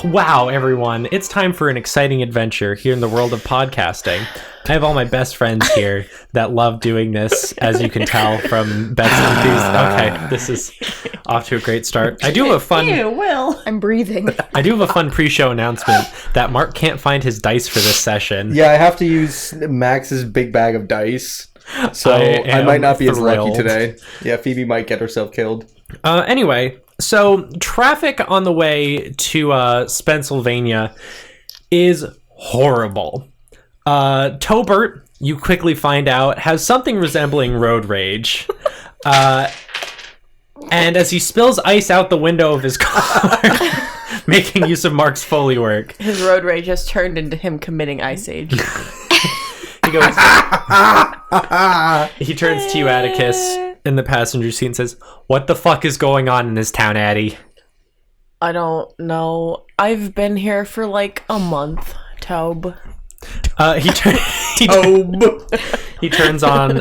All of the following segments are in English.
Wow, everyone. It's time for an exciting adventure here in the world of podcasting. I have all my best friends here that love doing this, as you can tell from Beth's enthusiasm. Okay, this is off to a great start. I do have a fun... I'm breathing. I do have a fun pre-show announcement that Mark can't find his dice for this session. Yeah, I have to use Max's big bag of dice. So I might not be as lucky today. Yeah, Phoebe might get herself killed. Anyway, so traffic on the way to Pennsylvania is horrible. Tobert, you quickly find out, has something resembling road rage. And as he spills ice out the window of his car, making use of Mark's Foley work. His road rage has turned into him committing Ice Age. He goes, he turns to you, Atticus, in the passenger seat and says, "What the fuck is going on in this town, Addie?" I don't know. I've been here for like a month, Tobe. He turns on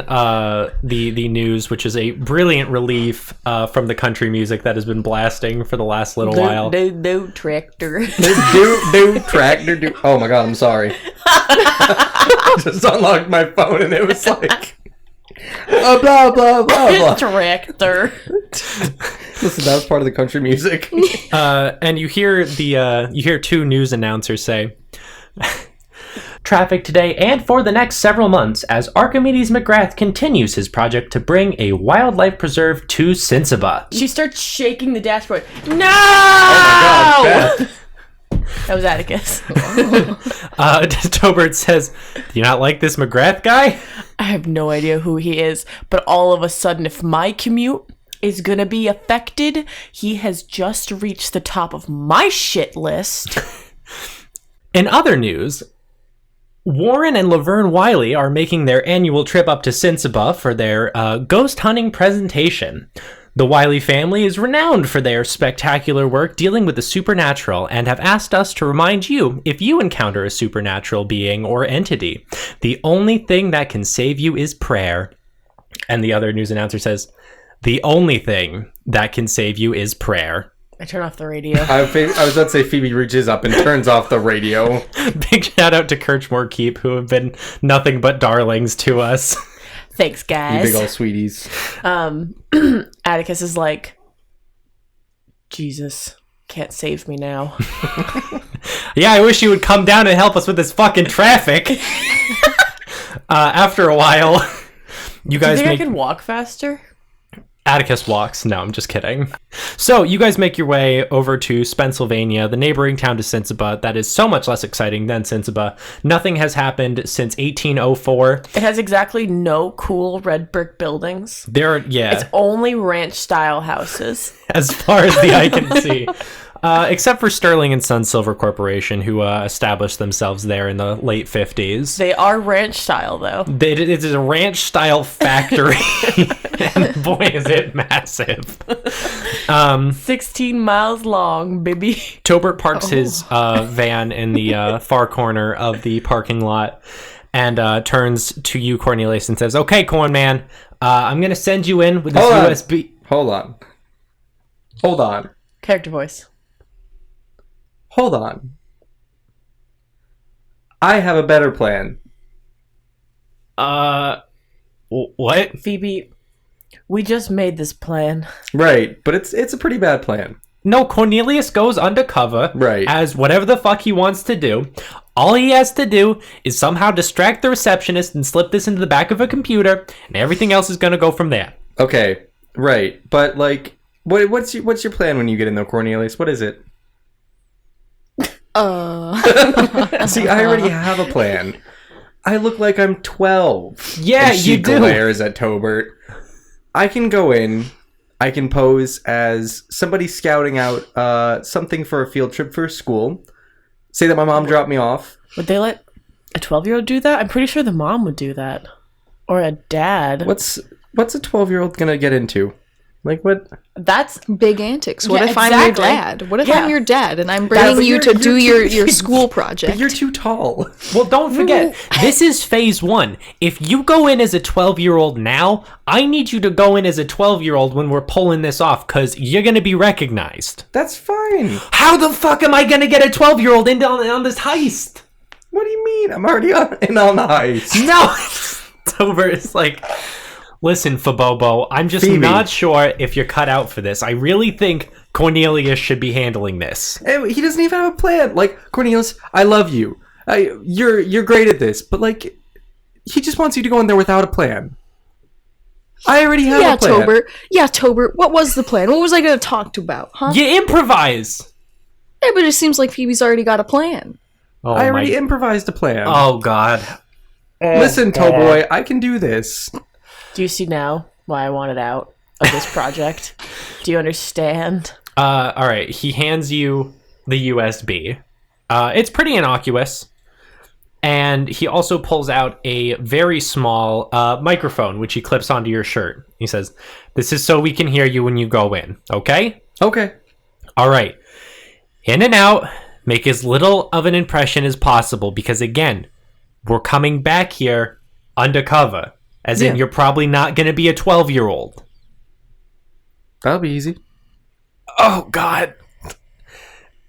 the news, which is a brilliant relief from the country music that has been blasting for the last little while. Do tractor. Do tractor. Oh my god, I'm sorry. I just unlocked my phone and it was like... blah, blah, blah, blah. Tractor. Listen, that was part of the country music. And you hear two news announcers say... Traffic today and for the next several months as Archimedes McGrath continues his project to bring a wildlife preserve to Cincinnati. She starts shaking the dashboard. No! Oh my god, Beth. That was Atticus. Tobert says, "Do you not like this McGrath guy?" I have no idea who he is, but all of a sudden, if my commute is gonna be affected, he has just reached the top of my shit list. In other news, Warren and Laverne Wiley are making their annual trip up to Cincinnati for their ghost hunting presentation. The Wiley family is renowned for their spectacular work dealing with the supernatural and have asked us to remind you, if you encounter a supernatural being or entity, the only thing that can save you is prayer. And the other news announcer says, the only thing that can save you is prayer. I turn off the radio. I was about to say Phoebe reaches up and turns off the radio. Big shout out to Kirchmore Keep, who have been nothing but darlings to us. Thanks, guys. You big old sweeties. Atticus is like, Jesus, can't save me now. Yeah, I wish you would come down and help us with this fucking traffic. After a while, you guys Do you think I can walk faster? Atticus walks. No, I'm just kidding. So you guys make your way over to Pennsylvania, the neighboring town to Cincinnati. That is so much less exciting than Cincinnati. Nothing has happened since 1804. It has exactly no cool red brick buildings. It's only ranch-style houses. As far as the eye can see. Except for Sterling and Sons Silver Corporation, who established themselves there in the late 50s. They are ranch-style, though. It is a ranch-style factory. And boy, is it massive. 16 miles long, baby. Tobert parks his van in the far corner of the parking lot and turns to you, Cornelius, and says, "Okay, Corn Man, I'm going to send you in with this USB..." Hold on. Character voice. Hold on. I have a better plan. What? Phoebe, we just made this plan. Right, but it's a pretty bad plan. No, Cornelius goes undercover as whatever the fuck he wants to do. All he has to do is somehow distract the receptionist and slip this into the back of a computer, and everything else is going to go from there. Okay, right. But, like, what's your plan when you get in there, Cornelius? What is it? See, I already have a plan. I look like I'm 12. Yeah, and she you do. glares at Tobert. I can go in. I can pose as somebody scouting out something for a field trip for school. Say that my mom dropped me off. Would they let a 12-year-old do that? I'm pretty sure the mom would do that. Or a dad. What's a 12-year-old gonna get into? Like, what? That's Big antics. What Yeah, if I'm your exactly. dad? What if Yeah. I'm your dad and I'm That's- bringing you to you're do too- your school project? But you're too tall. Well, don't forget, this is phase 1. If you go in as a 12-year-old now, I need you to go in as a 12-year-old when we're pulling this off, because you're going to be recognized. That's fine. How the fuck am I going to get a 12-year-old in on this heist? What do you mean? I'm already on the heist. No! Tobert is like, listen, Fabobo, I'm just Phoebe. not sure if you're cut out for this. I really think Cornelius should be handling this. He doesn't even have a plan. Like, Cornelius, I love you. You're great at this, but like, he just wants you to go in there without a plan. I already have yeah, a plan. Tobert. Yeah, Tobert. What was the plan? What was I going to talk to about? Huh? You improvise! Yeah, but it seems like Phoebe's already got a plan. Oh, I already improvised a plan. Oh, God. Listen, Towboy, I can do this. Do you see now why I wanted out of this project? Do you understand? All right, he hands you the USB. It's pretty innocuous. And he also pulls out a very small microphone, which he clips onto your shirt. He says, "This is so we can hear you when you go in, okay? Okay. All right. In and out. Make as little of an impression as possible, because, again, we're coming back here undercover. As in, Yeah. you're probably not going to be a 12-year-old. That'll be easy. Oh, God.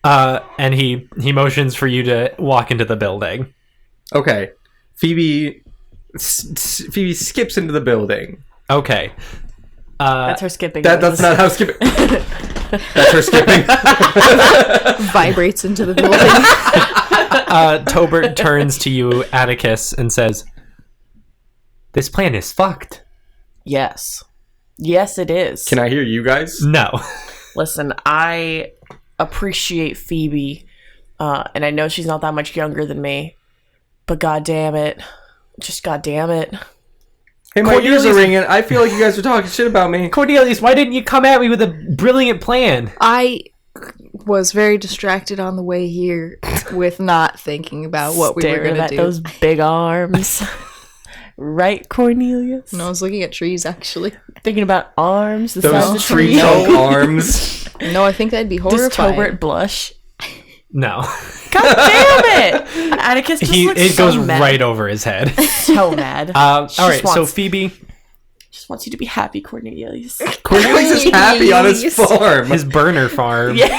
And he motions for you to walk into the building. Okay. Phoebe skips into the building. Okay. That's her skipping. That's not how skipping. That's her skipping. Vibrates into the building. Tobert turns to you, Atticus, and says, "This plan is fucked." Yes. Yes, it is. Can I hear you guys? No. Listen, I appreciate Phoebe, and I know she's not that much younger than me, but god damn it. Just god damn it. Hey, my ears Cornelius- are ringing. I feel like you guys are talking shit about me. Cornelius, why didn't you come at me with a brilliant plan? I was very distracted on the way here with not thinking about what we were Staring going to at do. those big arms. Right, Cornelius? No, I was looking at trees, actually. Thinking about arms, the size Those of the tree trunk arms. No, I think that'd be Does horrifying. Tobert blush? No. God damn it! Atticus just looks It so goes mad. right over his head. So mad. All right, just so wants- Phoebe, Just wants you to be happy, Cornelius. Cornelius is happy on his farm. his burner farm. Yeah.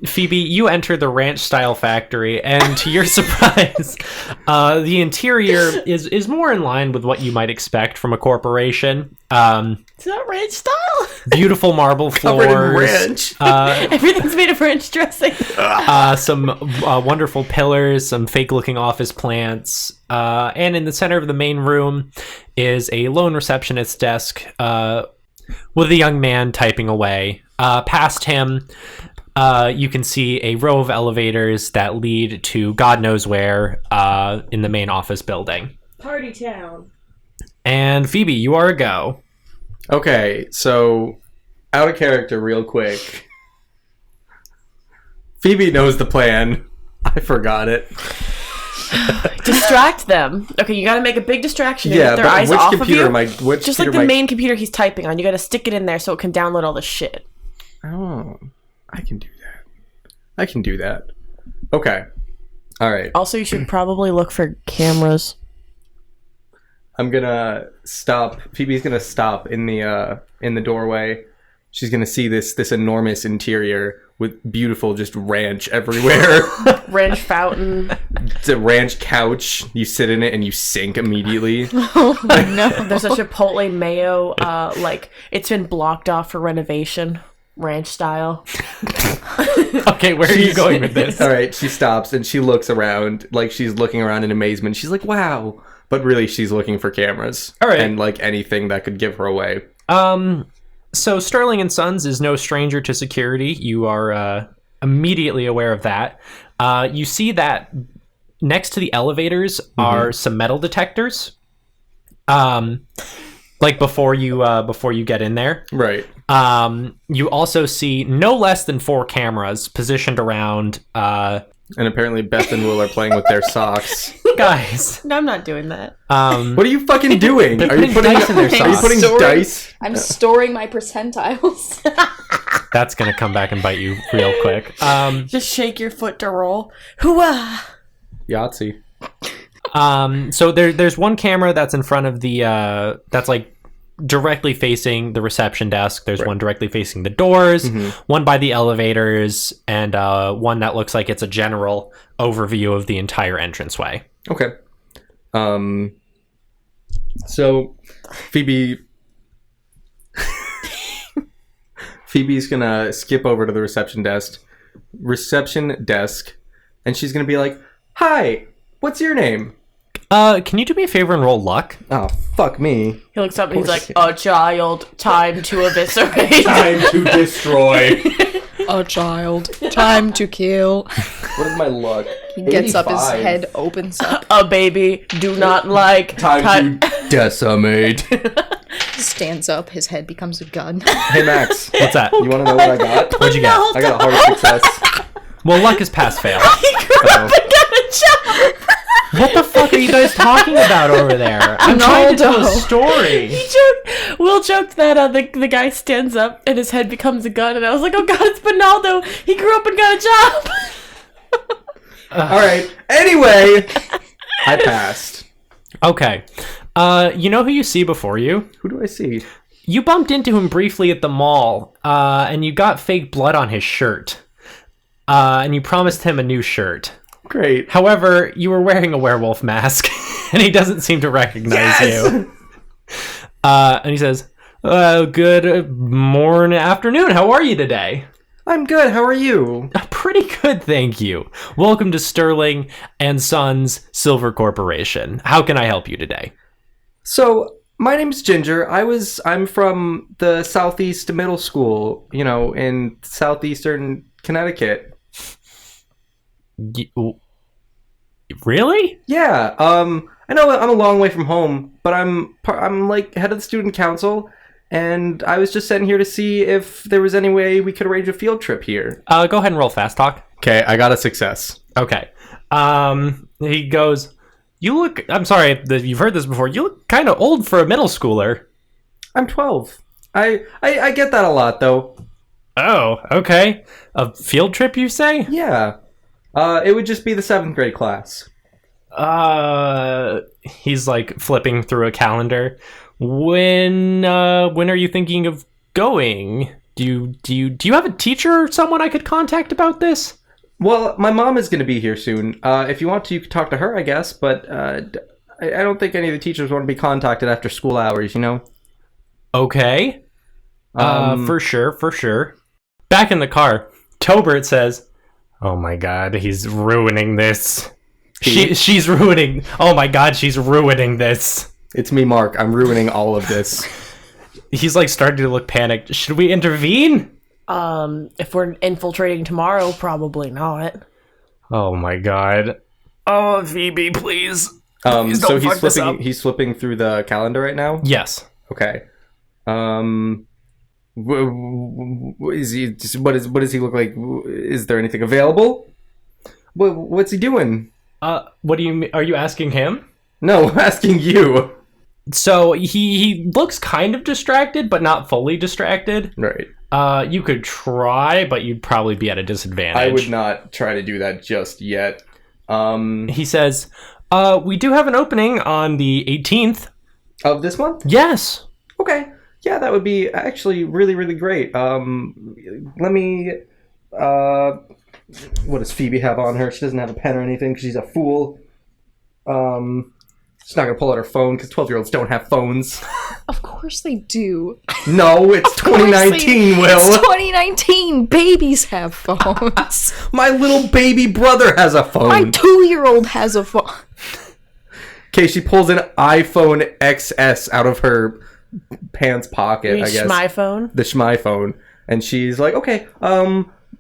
Phoebe, you enter the ranch-style factory, and to your surprise, the interior is more in line with what you might expect from a corporation. It's not ranch style. Beautiful marble Covered in floors, ranch. Everything's made of ranch dressing. some wonderful pillars, some fake-looking office plants, and in the center of the main room is a lone receptionist's desk with a young man typing away. Past him, you can see a row of elevators that lead to God knows where in the main office building. Party town. And Phoebe, you are a go. Okay, so out of character real quick. Phoebe knows the plan. I forgot it. Distract them. Okay, you gotta make a big distraction and Yeah, get their but eyes which off of computer you. am I? Which Just like computer the am I- main computer he's typing on. You gotta stick it in there so it can download all the shit. Oh, I can do that. Okay. All right. Also, you should probably look for cameras. I'm gonna stop. Phoebe's gonna stop in the doorway. She's gonna see this enormous interior with beautiful just ranch everywhere. Ranch fountain. It's a ranch couch. You sit in it and you sink immediately. Oh, no. There's a Chipotle mayo. Like it's been blocked off for renovation. Ranch style. Okay, where are you going with this? All right. She stops and she looks around, like she's looking around in amazement. She's like, "Wow!" But really, she's looking for cameras. All right. And like anything that could give her away. So Sterling and Sons is no stranger to security. You are immediately aware of that. You see that next to the elevators are some metal detectors. Like before you get in there. Right. You also see no less than 4 cameras positioned around And apparently Beth and Will are playing with their socks. Guys. No, I'm not doing that. What are you fucking doing? They're Are you putting dice in their Are you socks. putting dice? I'm storing my percentiles. That's going to come back and bite you real quick. Just shake your foot to roll. Hooah! Yahtzee. So there's one camera that's in front of the, that's like directly facing the reception desk. There's one directly facing the doors, one by the elevators, and one that looks like it's a general overview of the entire entranceway. Okay. So Phoebe's gonna skip over to the reception desk, and she's gonna be like, "Hi, what's your name?" Can you do me a favor and roll luck? Oh, fuck me. He looks up and he's like, "A child, time to eviscerate." Time to destroy. A child. Time to kill. What is my luck? He gets up, his 85. head opens up, A baby, do not like. Time to decimate. stands up, his head becomes a gun. Hey, Max. What's that? You want to know what I got? What'd you get? I got a hard success. Well, luck is pass fail. He grew up and got a job. What the fuck are you guys talking about over there? I'm trying to tell a story. Will joked that the guy stands up and his head becomes a gun, and I was like, oh god, it's Bonaldo. He grew up and got a job. All right. Anyway, I passed. Okay. You know who you see before you? Who do I see? You bumped into him briefly at the mall, and you got fake blood on his shirt. And you promised him a new shirt. Great. However, you were wearing a werewolf mask, and he doesn't seem to recognize you. And he says, good morning, afternoon. How are you today? I'm good. How are you? Pretty good, thank you. Welcome to Sterling and Sons Silver Corporation. How can I help you today? So, my name's Ginger. I'm from the Southeast Middle School, in southeastern Connecticut. Really? Yeah. I know I'm a long way from home, but I'm like head of the student council, and I was just sent here to see if there was any way we could arrange a field trip here. Go ahead and roll fast talk. Okay, I got a success. Okay. He goes, I'm sorry if you've heard this before. You look kind of old for a middle schooler. I'm 12. I get that a lot, though. Oh, okay. A field trip, you say? Yeah. It would just be the 7th grade class. He's like flipping through a calendar. When are you thinking of going? Do you have a teacher or someone I could contact about this? Well, my mom is going to be here soon. If you want to, you could talk to her, I guess. But I don't think any of the teachers want to be contacted after school hours, Okay. For sure. Back in the car, Tobert says, "Oh my god, he's ruining this. She's ruining. Oh my god, she's ruining this." It's me, Mark. I'm ruining all of this. He's like starting to look panicked. Should we intervene? If we're infiltrating tomorrow, probably not. Oh my god. Oh, Phoebe, please. Please So don't fuck this up. he's flipping through the calendar right now? Yes. Okay. What does he look like? Is there anything available? What's he doing? What do you mean? Are you asking him? No, I'm asking you. So he looks kind of distracted, but not fully distracted. Right. You could try, but you'd probably be at a disadvantage. I would not try to do that just yet. He says, we do have an opening on the 18th. Of this month? Yes. Okay. Yeah, that would be actually really, really great. Let me... what does Phoebe have on her? She doesn't have a pen or anything because she's a fool. She's not going to pull out her phone because 12-year-olds don't have phones. Of course they do. No, it's 2019, Will. It's 2019. Babies have phones. My little baby brother has a phone. My 2-year-old has a phone. Okay, she pulls an iPhone XS out of her pants pocket, I guess. My phone? The Schmy phone. And she's like, okay,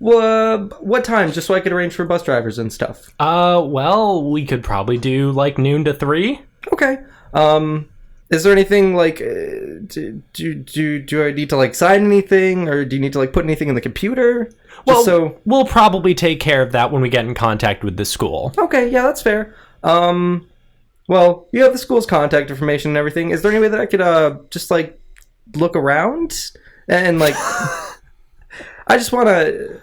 what time? Just so I could arrange for bus drivers and stuff. Well, we could probably do like noon to 3. Okay. Is there anything like do I need to like sign anything, or do you need to like put anything in the computer? Well, we'll probably take care of that when we get in contact with the school. Okay, yeah, that's fair. Well, you have the school's contact information and everything. Is there any way that I could just like look around and like I just want to.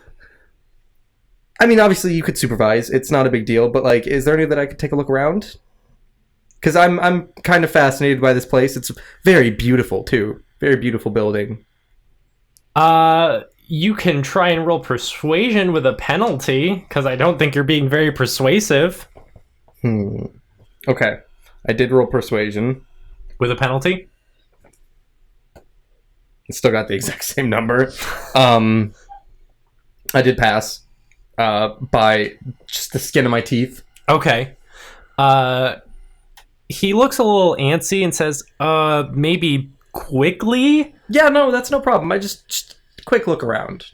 I mean, obviously you could supervise. It's not a big deal, but like, is there any that I could take a look around? Because I'm kind of fascinated by this place. It's very beautiful too. Very beautiful building. You can try and roll persuasion with a penalty, because I don't think you're being very persuasive. Okay. I did roll persuasion. With a penalty? Still got the exact same number. I did pass by just the skin of my teeth. Okay. He looks a little antsy and says, maybe quickly? Yeah, no, that's no problem. I just quick look around.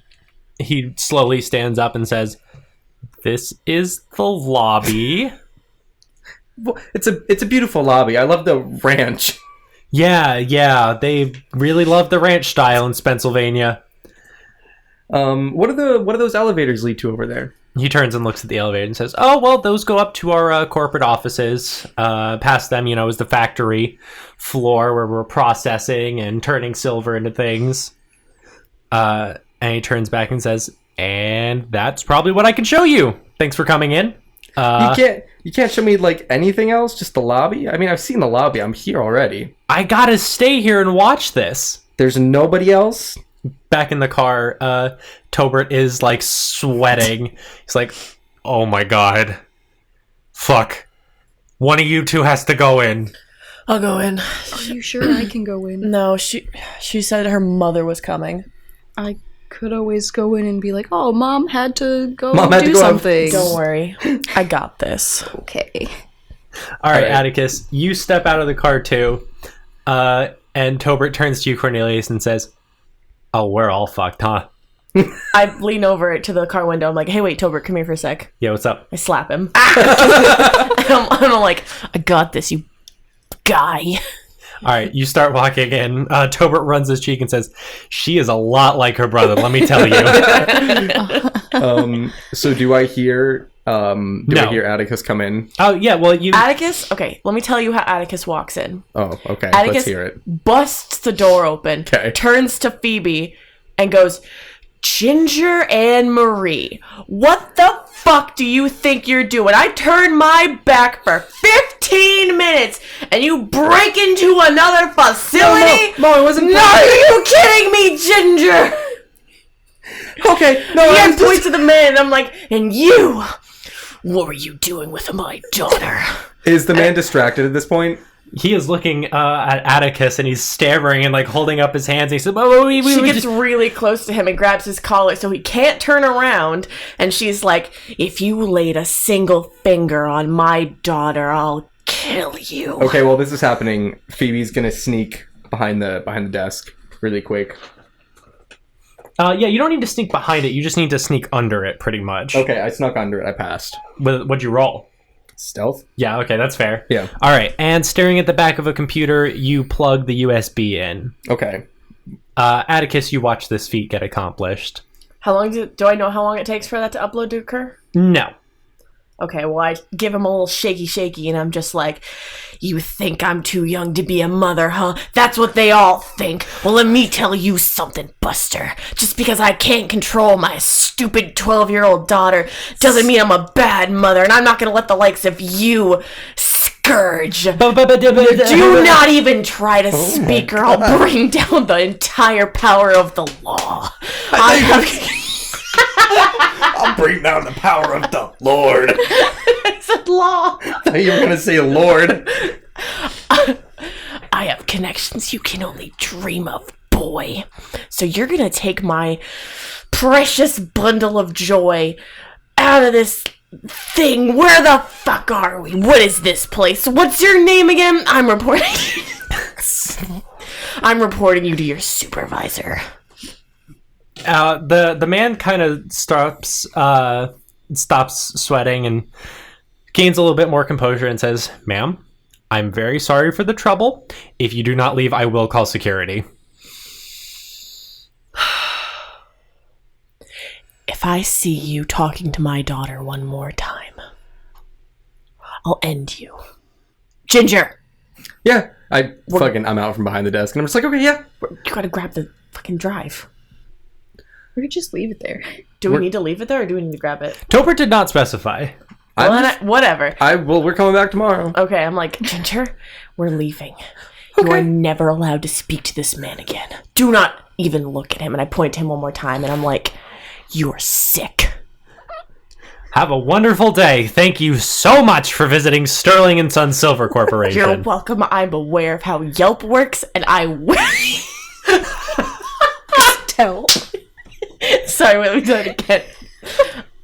He slowly stands up and says, this is the lobby. It's a beautiful lobby. I love the ranch. Yeah, they really love the ranch style in Pennsylvania. What do those elevators lead to over there? He turns and looks at the elevator and says, oh, well, those go up to our corporate offices. Past them, is the factory floor where we're processing and turning silver into things. And he turns back and says, and that's probably what I can show you. Thanks for coming in. You can't show me like anything else, just the lobby? I mean, I've seen the lobby. I'm here already. I gotta stay here and watch this. There's nobody else? Back in the car, Tobert is like sweating. He's like, oh my god. Fuck. One of you two has to go in. I'll go in. Are you sure I can go in? No, she said her mother was coming. I could always go in and be like, oh, Mom had to go do go something. Don't worry. I got this. Okay. All right, Atticus, you step out of the car too. And Tobert turns to you, Cornelius, and says, oh, we're all fucked, huh? I lean over to the car window. I'm like, hey, wait, Tobert, come here for a sec. Yeah, what's up? I slap him. I'm like, I got this, you guy. All right, you start walking in. Tobert runs his cheek and says, she is a lot like her brother, let me tell you. So do I hear I hear Atticus come in? Oh, yeah, well, you... Atticus? Okay, let me tell you how Atticus walks in. Oh, okay, Atticus let's hear it. busts the door open, Okay. turns to Phoebe, and goes, Ginger and Marie, what the fuck do you think you're doing? I turned my back for 15 minutes, and you break into another facility? No, I wasn't... No, are you kidding me, Ginger? Okay, no, He points to the man, and I'm like, and you... What were you doing with my daughter? Is the man distracted at this point? He is looking at Atticus, and he's stammering and like holding up his hands. And he said, She gets really close to him and grabs his collar so he can't turn around. And she's like, if you laid a single finger on my daughter, I'll kill you. Okay, well, this is happening. Phoebe's gonna sneak behind the desk really quick. Yeah, you don't need to sneak behind it. You just need to sneak under it, pretty much. Okay, I snuck under it. I passed. What'd you roll? Stealth? Yeah, okay, that's fair. Yeah. All right, and staring at the back of a computer, you plug the USB in. Okay. Atticus, you watch this feat get accomplished. How long do I know how long it takes for that to upload to occur? No. Okay, well, I give him a little shaky, and I'm just like, you think I'm too young to be a mother, huh? That's what they all think. Well, let me tell you something, Buster. Just because I can't control my stupid 12-year-old daughter doesn't mean I'm a bad mother, and I'm not going to let the likes of you scourge. Do not even try to speak, or I'll bring down the entire power of the law. I'll bring down the power of the Lord. I said law. I thought you were going to say Lord. I have connections you can only dream of, boy. So you're going to take my precious bundle of joy out of this thing. Where the fuck are we? What is this place? What's your name again? I'm reporting you to your supervisor. The man kind of stops sweating and gains a little bit more composure and says, ma'am, I'm very sorry for the trouble. If you do not leave, I will call security. If I see you talking to my daughter one more time, I'll end you. Ginger! Yeah, I'm out from behind the desk, and I'm just like, okay, yeah. You gotta grab the fucking drive. We could just leave it there. Do we need to leave it there, or do we need to grab it? Tobert did not specify. Whatever. We're coming back tomorrow. Okay, I'm like, Ginger, we're leaving. Okay. You are never allowed to speak to this man again. Do not even look at him. And I point to him one more time, and I'm like, you're sick. Have a wonderful day. Thank you so much for visiting Sterling and Son Silver Corporation. You're welcome. I'm aware of how Yelp works, and I will tell. Sorry, let me do it again.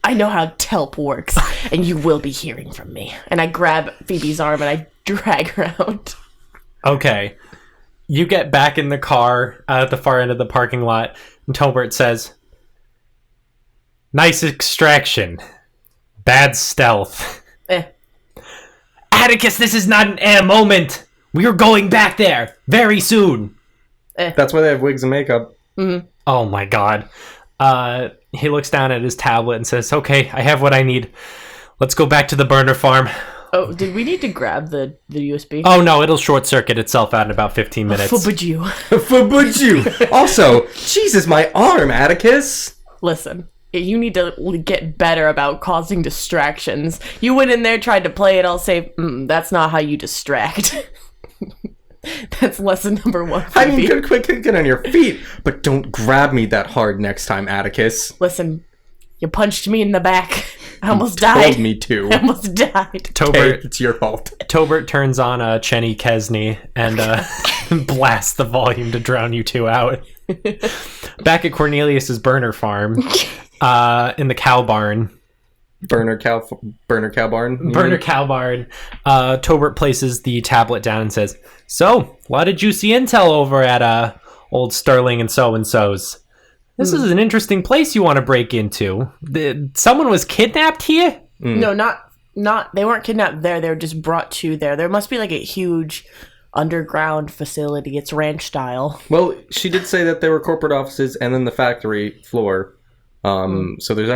I know how Telp works, and you will be hearing from me. And I grab Phoebe's arm and I drag her out. Okay. You get back in the car at the far end of the parking lot, and Tobert says, "Nice extraction. Bad stealth." Atticus, this is not an air moment. We are going back there very soon. That's why they have wigs and makeup. Mm-hmm. Oh my god. He looks down at his tablet and says, "Okay, I have what I need. Let's go back to the burner farm." Oh, did we need to grab the USB? Oh no, it'll short circuit itself out in about 15 minutes. Fubaju. Fubaju. Also, Jesus, my arm, Atticus. Listen, you need to get better about causing distractions. You went in there, tried to play it all safe. That's not how you distract. That's lesson number 1. I mean, get on your feet, but don't grab me that hard next time, Atticus. Listen, you punched me in the back. I almost Told died. me to. I almost died. Tobert, Hey, it's your fault. Tobert turns on Chenny Kesney and blasts the volume to drown you two out. Back at Cornelius's burner farm, in the cow barn. Burner cow barn. Burner cow barn. Tobert places the tablet down and says, "So, a lot of juicy intel over at old Sterling and so-and-so's. This is an interesting place you want to break into. Someone was kidnapped here?" No, not. They weren't kidnapped there. They were just brought to there. There must be like a huge underground facility. It's ranch style. Well, she did say that there were corporate offices and then the factory floor. So there's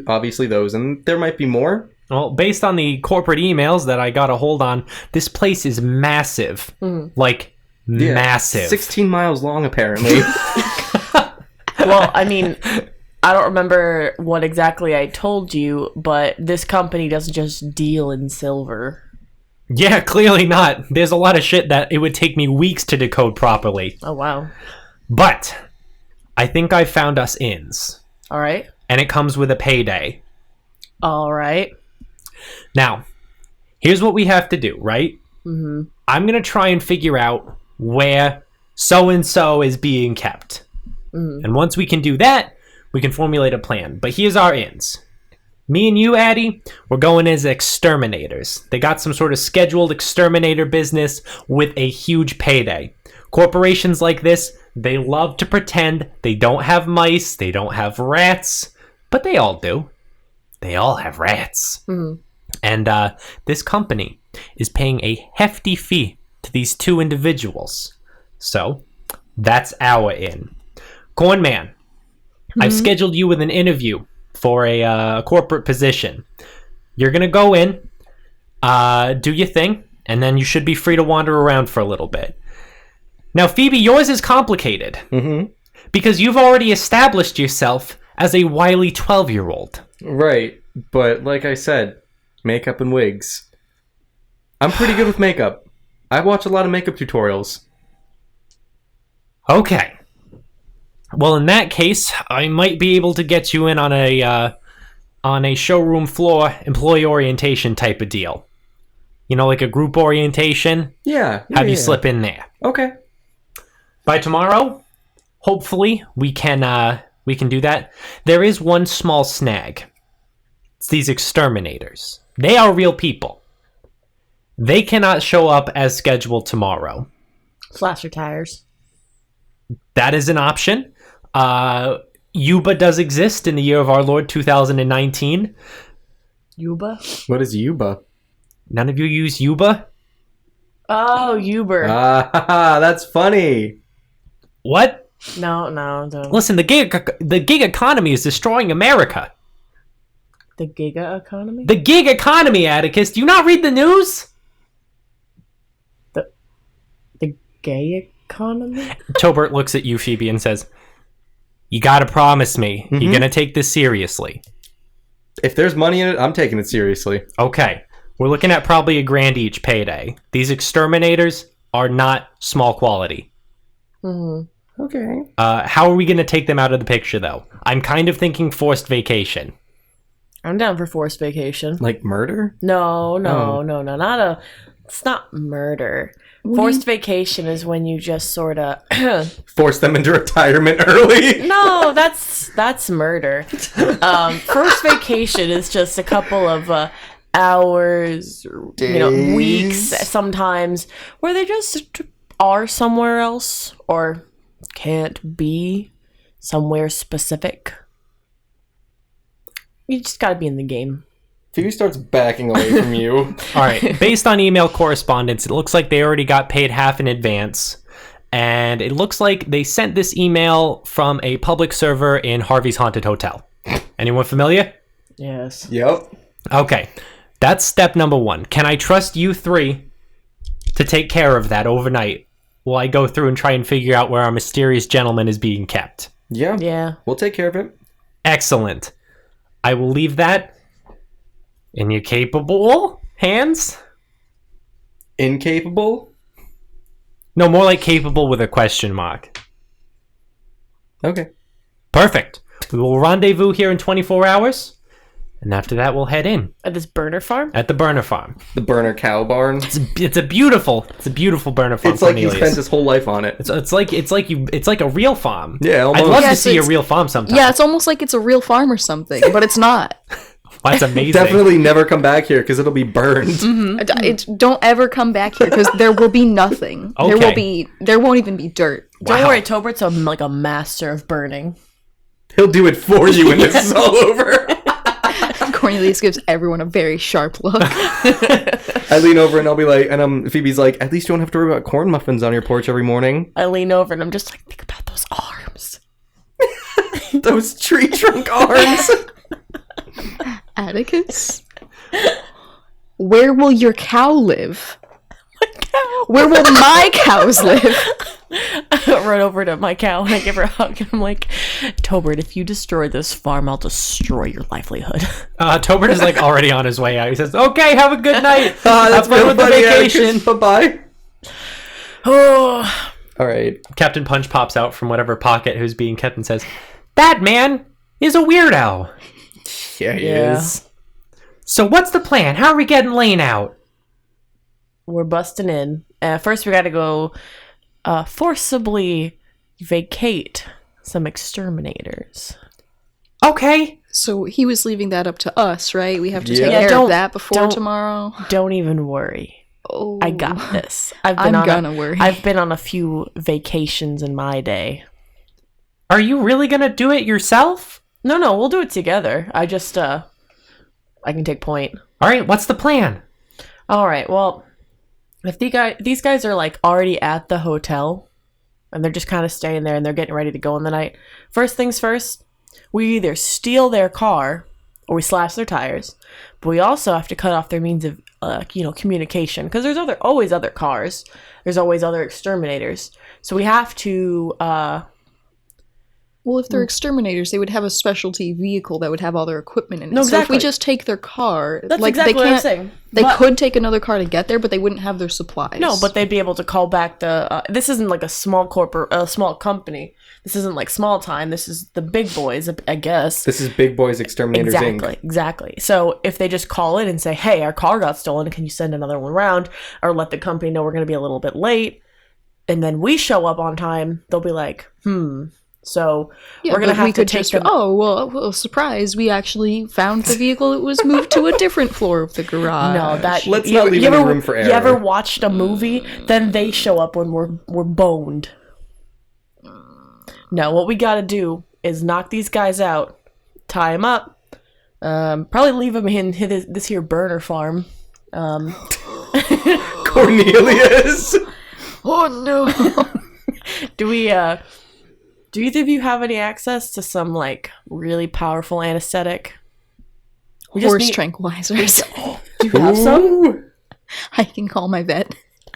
obviously those, and there might be more. Well, based on the corporate emails that I got a hold on, this place is massive. Like, massive. 16 miles long, apparently. Well, I mean, I don't remember what exactly I told you, but this company doesn't just deal in silver. Yeah, clearly not. There's a lot of shit that it would take me weeks to decode properly. Oh, wow. But I think I found us ins. All right. And it comes with a payday. All right. Now, here's what we have to do, right? Mm-hmm. I'm going to try and figure out where so-and-so is being kept. Mm-hmm. And once we can do that, we can formulate a plan. But here's our ins. Me and you, Addie, we're going as exterminators. They got some sort of scheduled exterminator business with a huge payday. Corporations like this, they love to pretend they don't have mice, they don't have rats, but they all do. They all have rats. Mm-hmm. And this company is paying a hefty fee to these two individuals. So, that's our in. Corn Man, I've scheduled you with an interview for a corporate position. You're going to go in, do your thing, and then you should be free to wander around for a little bit. Now, Phoebe, yours is complicated. Mm-hmm. Because you've already established yourself as a wily 12-year-old. Right, but like I said, makeup and wigs. I'm pretty good with makeup. I watch a lot of makeup tutorials. Okay. Well, in that case, I might be able to get you in on a showroom floor employee orientation type of deal. You know, like a group orientation? Yeah. Have you slip in there. Okay. By tomorrow, hopefully, we can do that. There is one small snag. It's these exterminators. They are real people. They cannot show up as scheduled tomorrow. Slash your tires. That is an option. Yuba does exist in the year of our Lord 2019. Yuba? What is Yuba? None of you use Yuba? Oh, Uber. That's funny. What? No, don't. Listen, the gig economy is destroying America. The giga economy? The gig economy, Atticus. Do you not read the news? The gay economy? Tobert looks at you, Phoebe, and says, "You gotta promise me you're gonna take this seriously." If there's money in it, I'm taking it seriously. Okay, we're looking at probably $1,000 each payday. These exterminators are not small quality. Okay. How are we gonna take them out of the picture, though? I'm kind of thinking forced vacation. I'm down for forced vacation. Like murder? No, it's not murder. Forced vacation is when you just sort of Force them into retirement early? No, that's murder. First vacation is just a couple of hours, Days? weeks sometimes, where they just are somewhere else or can't be somewhere specific. You just gotta be in the game. Phoebe starts backing away from you. All right, based on email correspondence, it looks like they already got paid half in advance. And it looks like they sent this email from a public server in Harvey's Haunted Hotel. Anyone familiar? Yes. Yep. Okay, that's step number 1. Can I trust you 3 to take care of that overnight while I go through and try and figure out where our mysterious gentleman is being kept? Yeah. Yeah. We'll take care of it. Excellent. I will leave that in your capable hands. Incapable? No, more like capable with a question mark. Okay. Perfect. We will rendezvous here in 24 hours. And after that, we'll head in At this burner farm? at the burner farm. The burner cow barn. It's a beautiful burner farm. It's like he Cornelius. spends his whole life on it. It's like a real farm. Yeah, almost. I'd love Yeah, to see a it's- real farm sometime. Yeah, it's almost like it's a real farm or something, but it's not. That's amazing. Definitely never come back here because it'll be burned. Don't ever come back here because there will be nothing. Okay. There won't even be dirt. Don't Wow. worry, Tobert's a master of burning. He'll do it for you when this is all over. Cornelius gives everyone a very sharp look. I lean over and I'll be like, and Phoebe's like, at least you don't have to worry about corn muffins on your porch every morning. I lean over and I'm just like, think about those arms. Those tree trunk arms. Atticus? Where will your cow live? Where will my cows live? I run over to my cow and I give her a hug and I'm like, Tobert, if you destroy this farm, I'll destroy your livelihood. Tobert is like already on his way out. He says, "Okay, have a good night. That's Have fun with the vacation." Bye-bye. Oh, All right. Captain Punch pops out from whatever pocket who's being kept and says, "That man is a weirdo. Yeah, he Yeah. is. So what's the plan? How are we getting Lane out?" we're busting in. First, we got to go forcibly vacate some exterminators. Okay. So he was leaving that up to us, right? We have to Yeah. take Yeah, care don't- of that before don't- tomorrow. Don't even worry. Oh, I got this. I'm gonna worry. I've been on a few vacations in my day. Are you really gonna do it yourself? No, we'll do it together. I just, I can take point. All right. What's the plan? All right, well, if these guys are like already at the hotel and they're just kind of staying there and they're getting ready to go in the night, first things first, we either steal their car or we slash their tires, but we also have to cut off their means of communication because there's always other cars, there's always other exterminators, so we have to Well, if they're exterminators, they would have a specialty vehicle that would have all their equipment in it. No, So if exactly. we just take their car, That's like exactly they what I'm can't. saying. They But- could take another car to get there, but they wouldn't have their supplies. No, but they'd be able to call back the. This isn't like a small small company. This isn't like small time. This is the big boys, I guess. This is Big Boys Exterminators Inc. Exactly. So if they just call in and say, "Hey, our car got stolen. Can you send another one around?" or let the company know we're going to be a little bit late, and then we show up on time, they'll be like, So Yeah, we're gonna but have we to could take just. them. Oh well, surprise! We actually found the vehicle. It was moved to a different floor of the garage. No, that Let's you not ever- leave you any ever- room for You ever error. watched a movie? Then they show up when we're boned. No, what we gotta do is knock these guys out, tie them up, probably leave them in this here burner farm. Cornelius. Oh no. Do either of you have any access to some like really powerful anesthetic? Horse tranquilizers. Do you have some? Ooh. I can call my vet.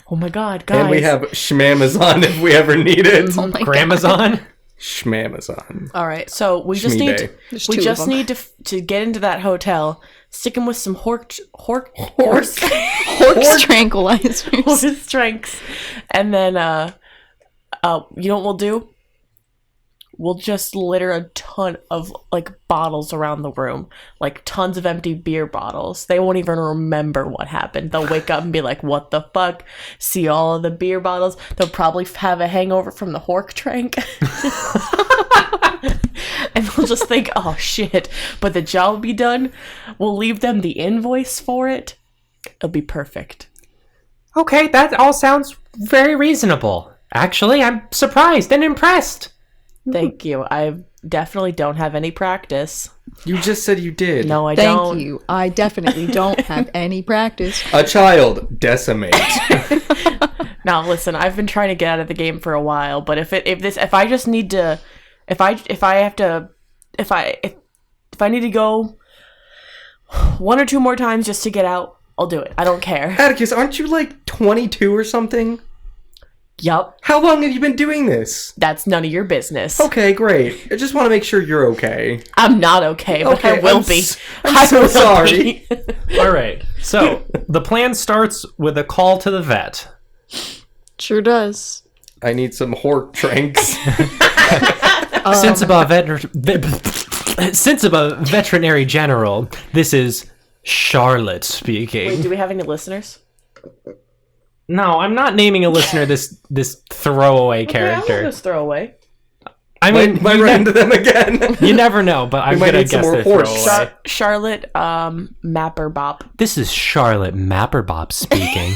Oh my god, guys. And we have Schmamazon if we ever need it. Oh my god. Gramazon? Schmamazon. All right, so we just Schmeebay. need There's we two of just them. need to get into that hotel, stick him with some horse Horse tranquilizers. horse strengths, and then you know what we'll do? We'll just litter a ton of like bottles around the room, like tons of empty beer bottles. They won't even remember what happened. They'll wake up and be like, "What the fuck?" See all of the beer bottles. They'll probably have a hangover from the hork trank, and they'll just think, "Oh shit!" But the job will be done. We'll leave them the invoice for it. It'll be perfect. Okay, that all sounds very reasonable. Actually, I'm surprised and impressed. Thank you. I definitely don't have any practice. You just said you did. No, I Thank don't. you. I definitely don't have any practice. A child. Decimate. Now, listen. I've been trying to get out of the game for a while, but if I need to go one or two more times just to get out, I'll do it. I don't care. Atticus, aren't you like 22 or something? Yup. How long have you been doing this? That's none of your business. Okay, great. I just want to make sure you're okay. I'm not okay, but I will be. I'm so will sorry. be. All right, so the plan starts with a call to the vet. Sure does. I need some hork tranks. Since above veterinary general, this is Charlotte speaking. Wait, do we have any listeners? No, I'm not naming a listener this throwaway Okay, I'll character. just throw away. I mean, might run into them again. you never know, but I'm might gonna need some guess more they're horse. throwaway. Charlotte, Mapper Bop. This is Charlotte Mapperbop speaking.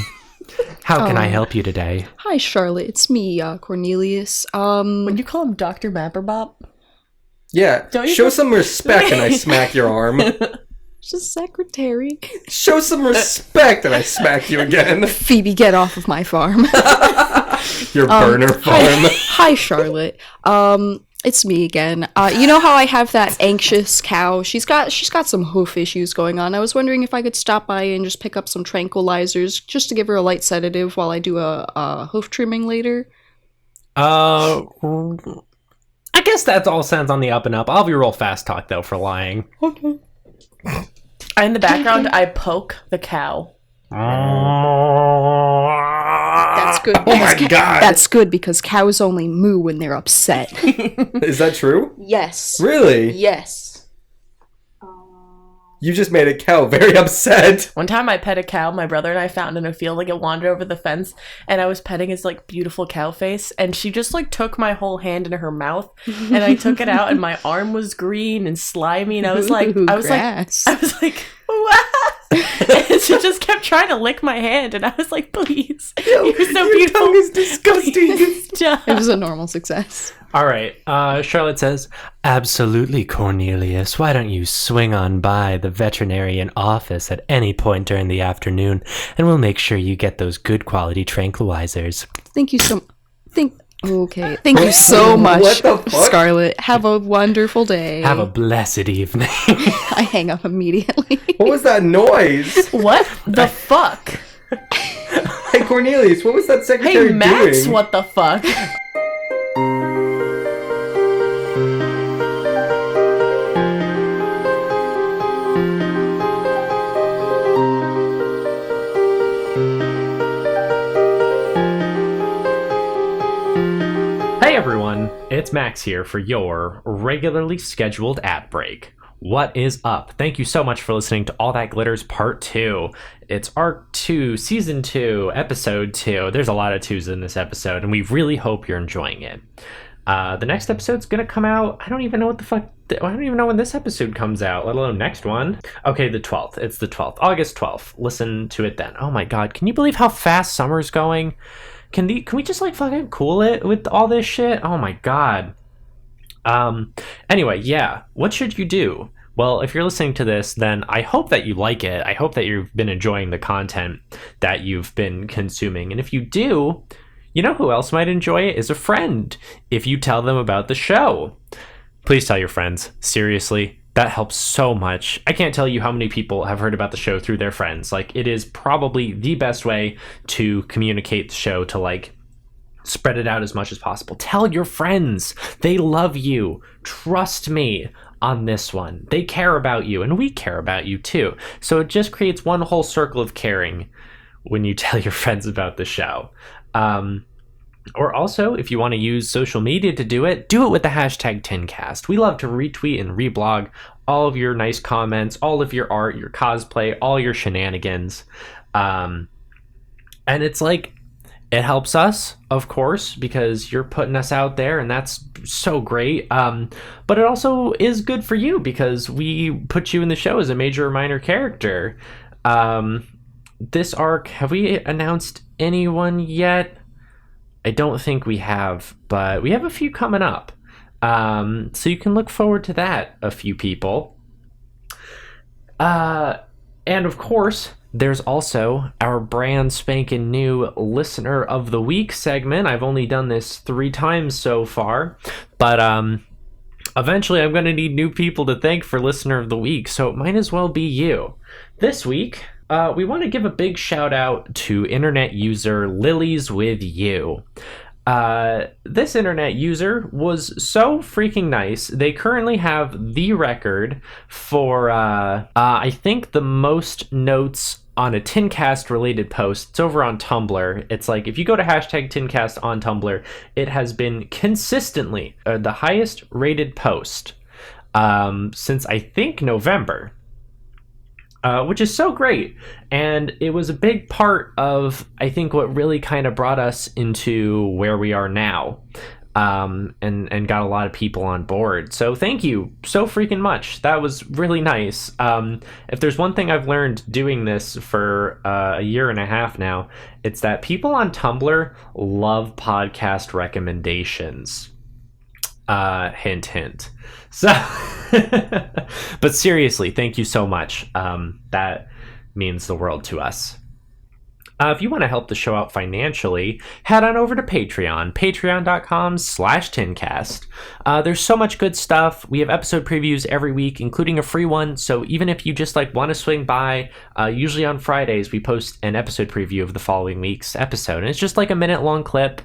How can I help you today? Hi, Charlotte. It's me, Cornelius. Would you call him Dr. Mapper Bop? Yeah, Don't you show just- some respect and I smack your arm. just secretary. Show some respect and I smack you again. Phoebe, get off of my farm. Your burner farm. Hi, Charlotte. It's me again. You know how I have that anxious cow? She's got some hoof issues going on. I was wondering if I could stop by and just pick up some tranquilizers just to give her a light sedative while I do a hoof trimming later. I guess that all sounds on the up and up. I'll be real fast talk though for lying. Okay. In the background, I poke the cow. That's good. Oh my god. That's good because cows only moo when they're upset. Is that true? Yes. Really? Yes. You just made a cow very upset. One time I pet a cow my brother and I found in a field, like it wandered over the fence, and I was petting his like beautiful cow face, and she just like took my whole hand into her mouth, and I took it out and my arm was green and slimy, and I was like, grass. what? And she just kept trying to lick my hand, and I was like, please, you're so Your beautiful. tongue is disgusting. Please stop. It was a normal success. All right. Charlotte says, absolutely, Cornelius. Why don't you swing on by the veterinarian office at any point during the afternoon, and we'll make sure you get those good quality tranquilizers. Thank you so. Thank you so much, What the fuck? Scarlett. Have a wonderful day. Have a blessed evening. I hang up immediately. What was that noise? What the fuck? Hey Cornelius, what was that secretary Hey Max, doing? what the fuck? Hey everyone, it's Max here for your regularly scheduled ad break. What is up? Thank you so much for listening to All That Glitters Part 2. It's Arc 2, Season 2, Episode 2. There's a lot of 2s in this episode, and we really hope you're enjoying it. The next episode's gonna come out, I don't even know when this episode comes out, let alone next one. Okay, the 12th. It's the 12th. August 12th. Listen to it then. Oh my god, can you believe how fast summer's going? Can we just like fucking cool it with all this shit? Oh my god. Anyway, yeah. What should you do Well, if you're listening to this, then I hope that you like it. I hope that you've been enjoying the content that you've been consuming. And if you do, you know who else might enjoy it is a friend. If you tell them about the show, please tell your friends. Seriously, that helps so much. I can't tell you how many people have heard about the show through their friends. Like, it is probably the best way to communicate the show, to like spread it out as much as possible. Tell your friends. They love you. Trust me on this one. They care about you, and we care about you too. So it just creates one whole circle of caring when you tell your friends about the show. Or also, if you want to use social media to do it with the hashtag TinCast. We love to retweet and reblog all of your nice comments, all of your art, your cosplay, all your shenanigans. And it's like, it helps us, of course, because you're putting us out there, and that's so great. But it also is good for you because we put you in the show as a major or minor character. This arc, have we announced anyone yet? I don't think we have, but we have a few coming up. So you can look forward to that, a few people. And of course, there's also our brand spanking new Listener of the Week segment. I've only done this 3 times so far, but eventually I'm going to need new people to thank for Listener of the Week, so it might as well be you. This week, we want to give a big shout out to internet user Lilies with You. This internet user was so freaking nice. They currently have the record for, I think, the most notes on a TinCast related post. It's over on Tumblr. It's like, if you go to hashtag TinCast on Tumblr, it has been consistently the highest rated post since, I think, November. Which is so great. And it was a big part of, I think, what really kind of brought us into where we are now, and got a lot of people on board. So thank you so freaking much. That was really nice. If there's one thing I've learned doing this for a year and a half now, it's that people on Tumblr love podcast recommendations. Hint, hint. So, but seriously, thank you so much. That means the world to us. If you want to help the show out financially, head on over to Patreon, patreon.com/TinCast. There's so much good stuff. We have episode previews every week, including a free one. So even if you just like want to swing by, usually on Fridays, we post an episode preview of the following week's episode. And it's just like a minute-long clip.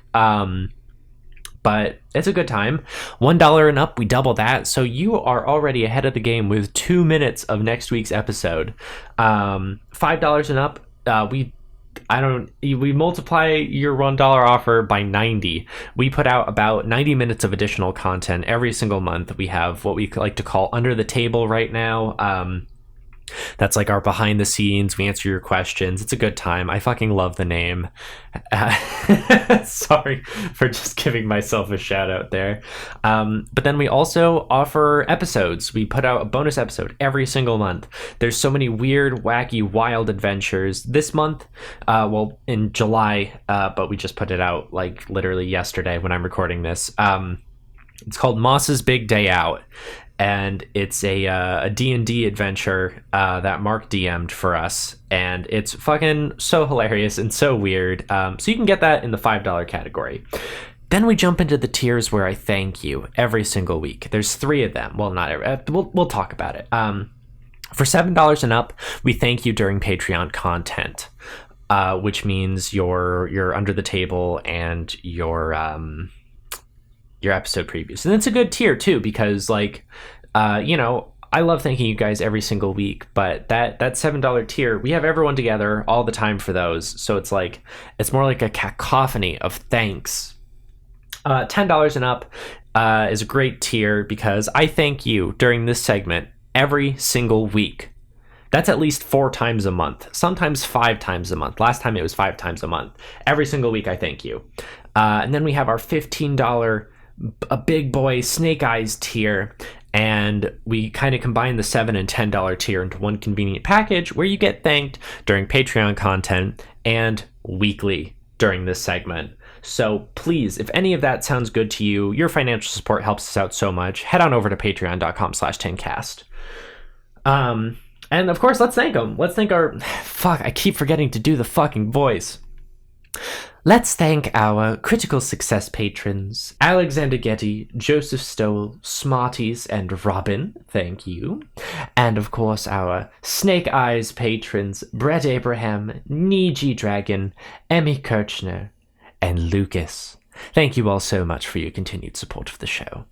But it's a good time. $1 and up, we double that. So you are already ahead of the game with 2 minutes of next week's episode. $5 and up, we multiply your $1 offer by 90. We put out about 90 minutes of additional content every single month. We have what we like to call Under the Table right now. That's like our behind the scenes. We answer your questions. It's a good time. I fucking love the name. Sorry for just giving myself a shout out there. But then we also offer episodes. We put out a bonus episode every single month. There's so many weird, wacky, wild adventures. This month, in July, but we just put it out like literally yesterday when I'm recording this. It's called Moss's Big Day Out. And it's a D&D adventure that Mark DM'd for us, and it's fucking so hilarious and so weird. So you can get that in the $5 category. Then we jump into the tiers where I thank you every single week. There's 3 of them. Well, not every. We'll talk about it. For $7 and up, we thank you during Patreon content, which means your Under the Table and your episode previews. And it's a good tier too, because like, I love thanking you guys every single week, but that $7 tier, we have everyone together all the time for those. So it's like, it's more like a cacophony of thanks. $10 and up is a great tier because I thank you during this segment every single week. That's at least 4 times a month, sometimes 5 times a month. Last time it was 5 times a month. Every single week I thank you. And then we have our $15 a big boy Snake Eyes tier, and we kind of combine the $7 and $10 tier into one convenient package where you get thanked during Patreon content and weekly during this segment. So please, if any of that sounds good to you, your financial support helps us out so much. Head on over to patreon.com/TinCast. And of course, let's thank them. Let's thank our... Fuck, I keep forgetting to do the fucking voice. Let's thank our critical success patrons, Alexander Getty, Joseph Stoll, Smarties, and Robin, thank you. And of course our Snake Eyes patrons, Brett Abraham, Niji Dragon, Emmy Kirchner, and Lucas. Thank you all so much for your continued support of the show.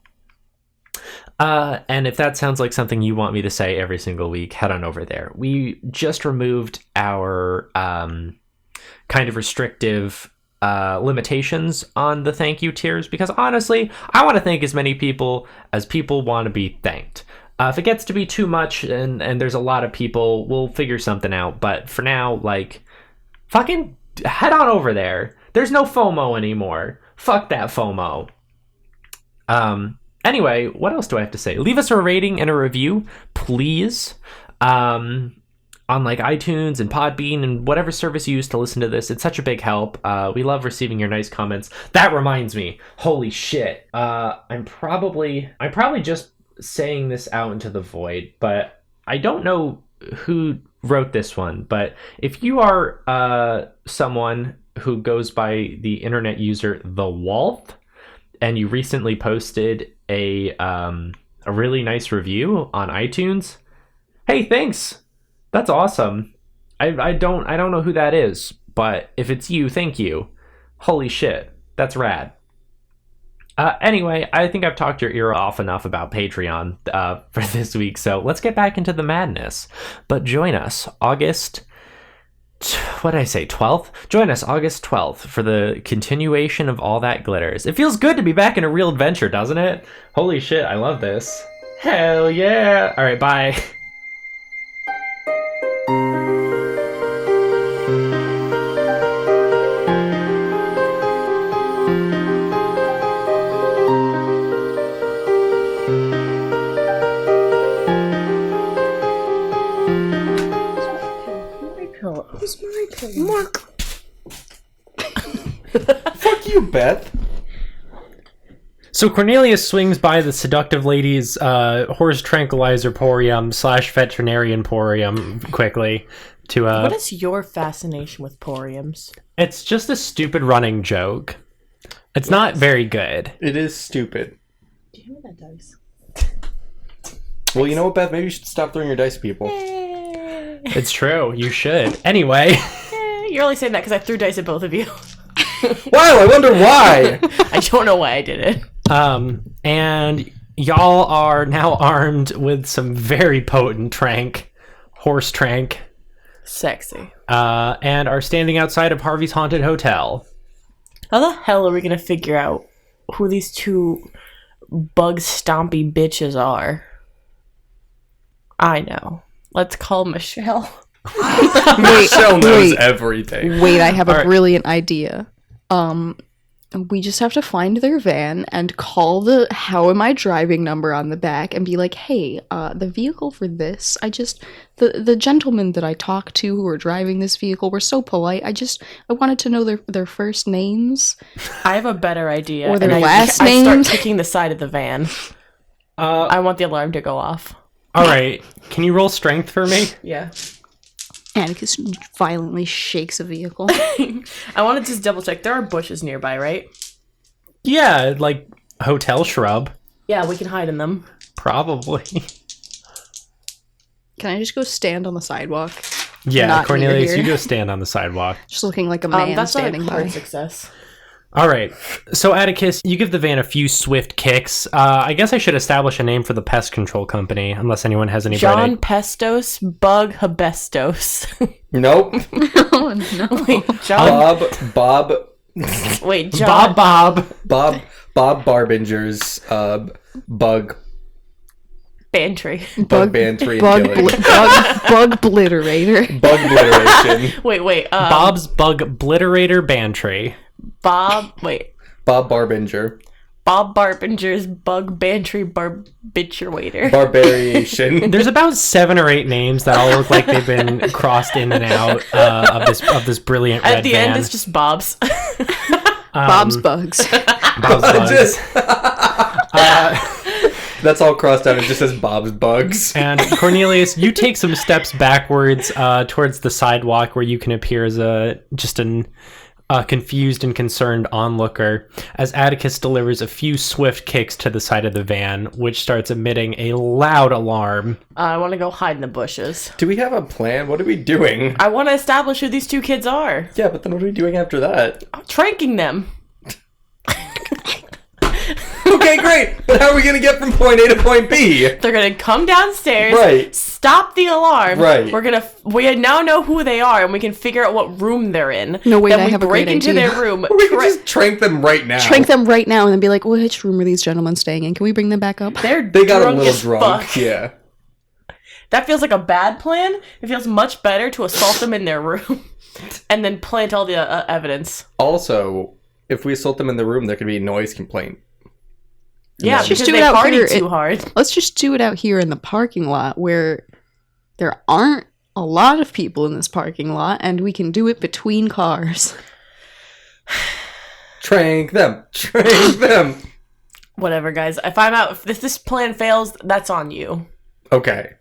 And if that sounds like something you want me to say every single week, head on over there. We just removed our kind of restrictive limitations on the thank you tiers because honestly, I want to thank as many people as people want to be thanked. If it gets to be too much and there's a lot of people, we'll figure something out. But for now, like, fucking head on over there. There's no FOMO anymore. Fuck that FOMO. Anyway, what else do I have to say? Leave us a rating and a review, please. On like iTunes and Podbean and whatever service you use to listen to this. It's such a big help. We love receiving your nice comments. That reminds me. Holy shit. I'm probably just saying this out into the void, but I don't know who wrote this one. But if you are someone who goes by the internet user The Wolf, and you recently posted a really nice review on iTunes, hey, thanks. That's awesome. I don't know who that is, but if it's you, thank you. Holy shit, that's rad. Anyway, I think I've talked your ear off enough about Patreon for this week, so let's get back into the madness. But join us August 12th? Join us August 12th for the continuation of All That Glitters. It feels good to be back in a real adventure, doesn't it? Holy shit, I love this. Hell yeah. All right, bye. Who's my pillow? Mark. Fuck you, Beth. So Cornelius swings by the seductive lady's horse tranquilizer porium / veterinarian porium quickly to What is your fascination with poriums? It's just a stupid running joke. It's not very good. It is stupid. Do you have that dice? Well, you know what, Beth? Maybe you should stop throwing your dice at people. It's true. You should. Anyway. You're only saying that because I threw dice at both of you. Wow, I wonder why. I don't know why I did it. And y'all are now armed with some very potent horse trank. Sexy. And are standing outside of Harvey's Haunted Hotel. How the hell are we going to figure out who these two bug stompy bitches are? I know. Let's call Michelle. Michelle knows everything. Wait, I have a brilliant idea. We just have to find their van and call the "How am I driving" number on the back and be like, "Hey, the vehicle for this, the gentlemen that I talked to who were driving this vehicle were so polite. I wanted to know their first names." I have a better idea. Or their and last I names. start kicking the side of the van. I want the alarm to go off. All right. Can you roll strength for me? Yeah. Atticus violently shakes a vehicle. I want to just double check. There are bushes nearby, right? Yeah, like hotel shrub. Yeah, we can hide in them. Probably. Can I just go stand on the sidewalk? Yeah, Not Cornelius, near here. you go stand on the sidewalk. Just looking like a man That's standing not a hard by. success. All right. So, Atticus, you give the van a few swift kicks. I guess I should establish a name for the pest control company, unless anyone has any John Pestos, Bug Hebestos. Nope. Oh no! Wait, John. Bob. Wait, John. Bob. Bob Barbinger's bug Bantry. bantry bug killing. blitterator. Bug obliteration. Wait. Bob's Bug Blitterator Bantry. Bob Barbinger. Bob Barbinger's Bug Bantry Barbiturator. Barbariation. There's about 7 or 8 names that all look like they've been crossed in and out of this brilliant red At the van. end, it's just Bob's. Bob's Bugs. Bob's Bugs. That's all crossed out. It just says Bob's Bugs. And Cornelius, you take some steps backwards towards the sidewalk where you can appear as a confused and concerned onlooker as Atticus delivers a few swift kicks to the side of the van, which starts emitting a loud alarm. I want to go hide in the bushes. Do we have a plan? What are we doing? I want to establish who these two kids are. Yeah, but then what are we doing after that? I'm tranking them. Okay, great. But how are we going to get from point A to point B? They're gonna come downstairs, Right. stop the alarm. Right. We now know who they are, and we can figure out what room they're in. No, wait, then I we have a break great into idea. their room. We can just trank them right now. Trank them right now and then be like, which room are these gentlemen staying in? Can we bring them back up? They're They got drunk a little as drunk. fuck. Yeah. That feels like a bad plan. It feels much better to assault them in their room and then plant all the evidence. Also, if we assault them in the room, there could be a noise complaint. Yeah, Let's because just do they it out party here. too hard. Let's just do it out here in the parking lot where there aren't a lot of people in this parking lot, and we can do it between cars. Trank them. Trank them. Whatever, guys. If this plan fails, that's on you. Okay.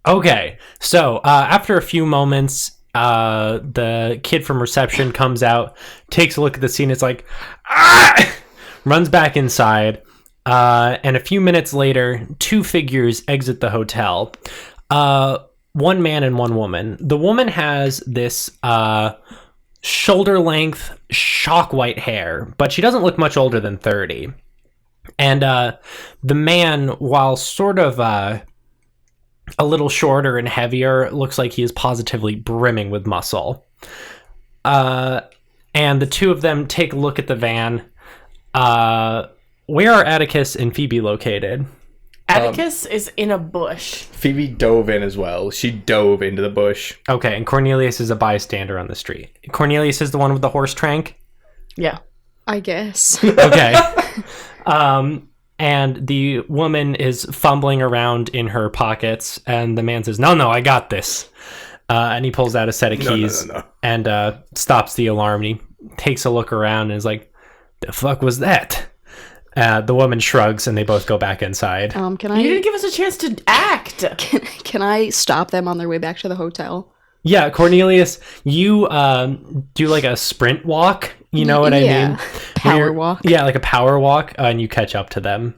Okay, so after a few moments, the kid from reception comes out, takes a look at the scene, it's like, ah! Runs back inside, and a few minutes later, two figures exit the hotel. One man and one woman. The woman has this shoulder-length, shock-white hair, but she doesn't look much older than 30. And the man, while sort of a little shorter and heavier, looks like he is positively brimming with muscle. And the two of them take a look at the van. Where are Atticus and Phoebe located? Atticus is in a bush. Phoebe dove in as well. She dove into the bush. Okay, and Cornelius is a bystander on the street. Cornelius is the one with the horse trank? Yeah. I guess. Okay. And the woman is fumbling around in her pockets, and the man says, no, I got this. And he pulls out a set of keys No. and stops the alarm, and he takes a look around and is like, the fuck was that? The woman shrugs, and they both go back inside. Can You didn't I give us a chance to act. can I stop them on their way back to the hotel? Yeah, Cornelius, you do like a sprint walk, you know what I mean? Power Where- walk. Yeah, like a power walk, and you catch up to them.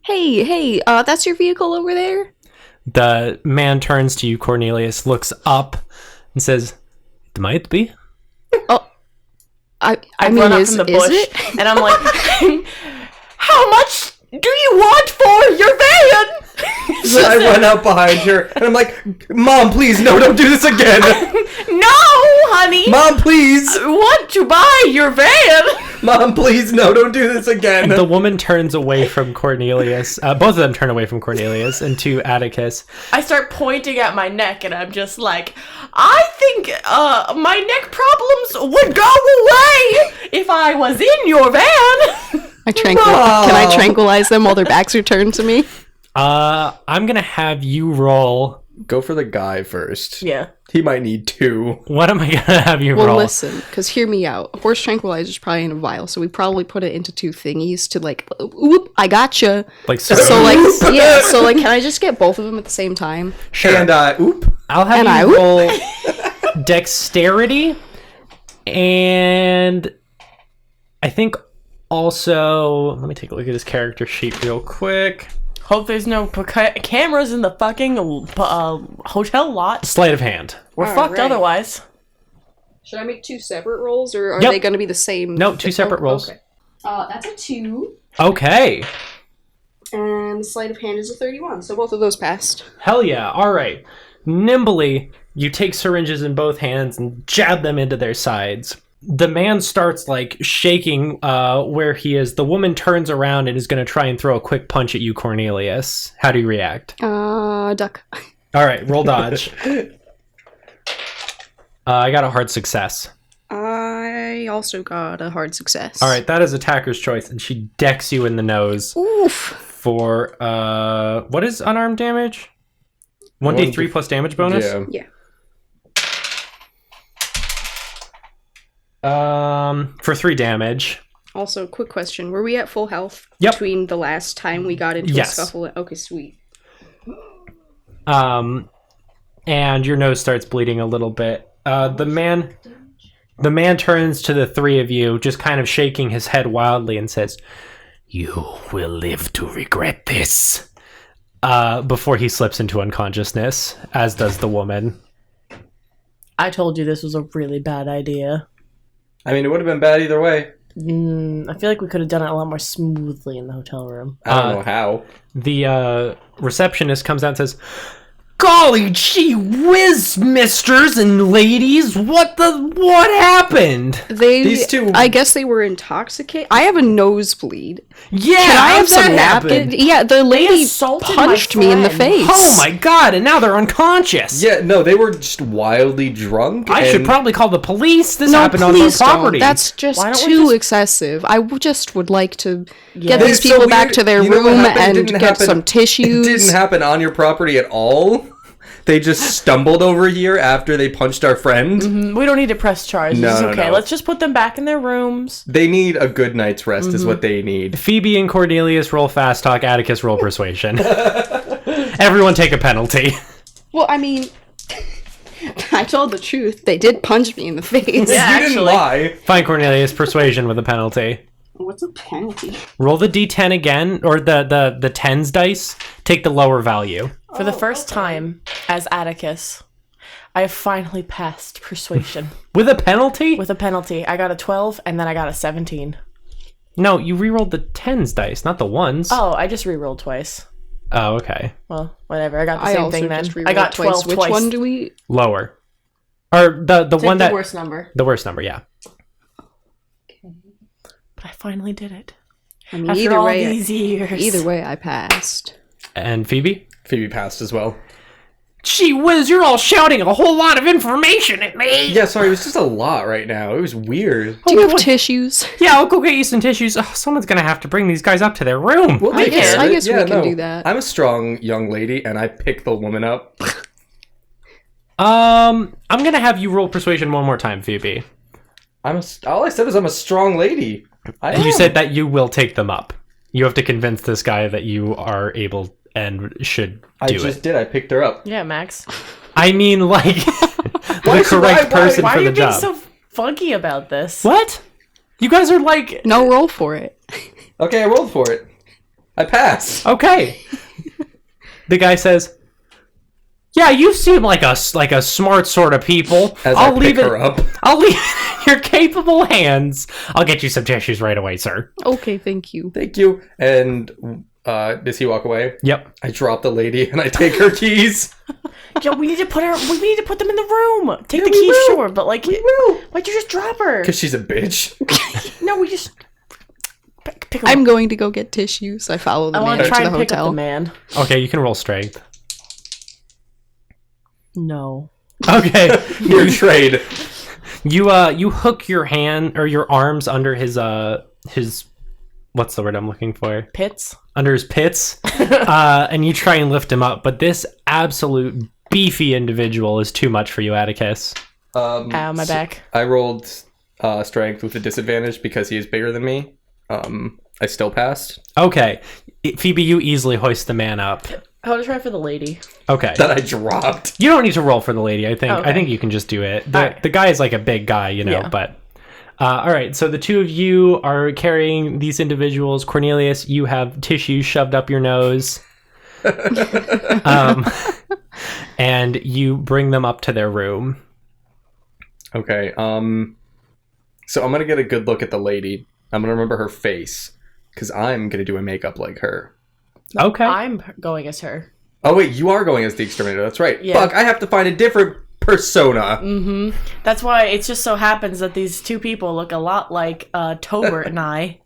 Hey, that's your vehicle over there? The man turns to you, Cornelius, looks up, and says, it might be. Oh, I I mean, run up is from the is bush, it? and I'm like, how much do you want for your van? So I run out behind her, and I'm like, Mom, please, no, don't do this again. No, honey. Mom, please. I want to buy your van. Mom, please, no, don't do this again. The woman turns away from Cornelius. Both of them turn away from Cornelius and to Atticus. I start pointing at my neck, and I'm just like, I think my neck problems would go away if I was in your van. Can I tranquilize them while their backs are turned to me? I'm gonna have you roll. Go for the guy first. Yeah. He might need two. What am I gonna have you Well, roll? listen, because hear me out. Horse tranquilizer's probably in a vial, so we probably put it into two thingies to like, whoop, I gotcha. Like So like, can I just get both of them at the same time? sure. And, oop. I'll have And you roll dexterity, and I think also, let me take a look at his character sheet real quick. Hope there's no cameras in the fucking hotel lot. Sleight of hand. We're All fucked right. otherwise. Should I make two separate rolls, or are Yep. they going to be the same? No, two separate rolls. Okay. That's a 2, Okay. and the sleight of hand is a 31, so both of those passed. Hell yeah. All right. Nimbly, you take syringes in both hands and jab them into their sides. The man starts like shaking where he is. The woman turns around and is going to try and throw a quick punch at you, Cornelius. How do you react? Duck. All right, roll dodge. I got a hard success. I also got a hard success. All right, that is attacker's choice, and she decks you in the nose Oof. for what is unarmed damage? 1d3 plus damage bonus. Yeah. Yeah. For 3 damage. Also, quick question. Were we at full health Yep. between the last time we got into Yes. a scuffle? Okay, sweet. And your nose starts bleeding a little bit. The man turns to the three of you, just kind of shaking his head wildly, and says, "You will live to regret this." Before he slips into unconsciousness, as does the woman. I told you this was a really bad idea. I mean, it would have been bad either way. I feel like we could have done it a lot more smoothly in the hotel room. I don't know how. The receptionist comes out and says, "Golly gee whiz, misters and ladies, what happened?" These two- I guess they were intoxicated. I have a nosebleed. Yeah, Can I have how'd some that happen? napkin? Yeah, the lady assaulted my punched me in the friend. face. Oh my god, and now they're unconscious. Yeah, no, they were just wildly drunk. I should and- probably call the police. This No, happened on please our property. don't. That's just Why don't we too just- excessive. I just would like to get It's these so people back weird. to their You know what room happened? It and didn't get happen- some tissues. It didn't happen on your property at all. They just stumbled over here after they punched our friend. We don't need to press charges. No, It's no, okay. no. Let's just put them back in their rooms. They need a good night's rest is what they need. Phoebe and Cornelius roll fast talk, Atticus roll persuasion. Everyone take a penalty. Well, I mean, I told the truth. They did punch me in the face. Yeah, You didn't actually. lie. Fine, Cornelius, persuasion with a penalty. What's a penalty? Roll the d10 again, or the tens dice. Take the lower value. For the first time as Atticus, I have finally passed persuasion With a penalty? with a penalty. I got a 12 and then I got a 17. No, you rerolled the tens dice, not the ones. Oh, I just re-rolled twice. Oh, okay. Well, whatever. I got the I same also thing then. just I got rerolled 12 Which twice. one do we? Lower. Or the one that... worst number. The worst number, yeah. But I finally did it. I mean, After all these years. either way, I passed. And Phoebe? Phoebe passed as well. Gee whiz, you're all shouting a whole lot of information at me! Yeah, sorry, it was just a lot right now. It was weird. Do you have tissues? Yeah, I'll go get you some tissues. Oh, someone's gonna have to bring these guys up to their room. We'll I take guess- care of I it. guess we can do that. I'm a strong young lady, and I pick the woman up. I'm gonna have you roll persuasion one more time, Phoebe. All I said was I'm a strong lady. I You am. said that you will take them up. You have to convince this guy that you are able and should I do just it. did. I picked her up. Yeah, Max. I mean, like, the correct person Why for are the you being job. so funky about this? What? You guys are like, No, roll for it. Okay, I rolled for it. I passed. okay. The guy says, "Yeah, you seem like a smart sort of people. As I'll I leave pick it. her up. I'll leave it in your capable hands. I'll get you some tissues right away, sir." Okay, thank you. Thank you. And does he walk away? Yep. I drop the lady and I take her keys. Yo, we need to put them in the room. Take Yeah, the we keys, will. sure, but like, will. why'd you just drop her? Because she's a bitch. No, we just pick her I'm up. going to go get tissues. I follow the I want man to try to the and pick up hotel. the man. Okay, you can roll strength. No. Okay. Your trade. You hook your hand or your arms under his what's the word I'm looking for? Pits. Under his pits, and you try and lift him up, but this absolute beefy individual is too much for you, Atticus. Ow, my back. I rolled strength with a disadvantage because he is bigger than me. I still passed. Okay, Phoebe, you easily hoist the man up. I want to try for the lady. Okay, That I dropped. you don't need to roll for the lady. I think Okay. you can just do it. Alright. The guy is like a big guy, you know. Yeah. But all right, so the two of you are carrying these individuals. Cornelius, you have tissues shoved up your nose. And you bring them up to their room. Okay. So I'm gonna get a good look at the lady. I'm gonna remember her face because I'm gonna do a makeup like her. Okay. I'm going as her. Oh wait, you are going as the exterminator. That's right. Yeah. Fuck, I have to find a different persona. That's why it just so happens that these two people look a lot like Tobert and I.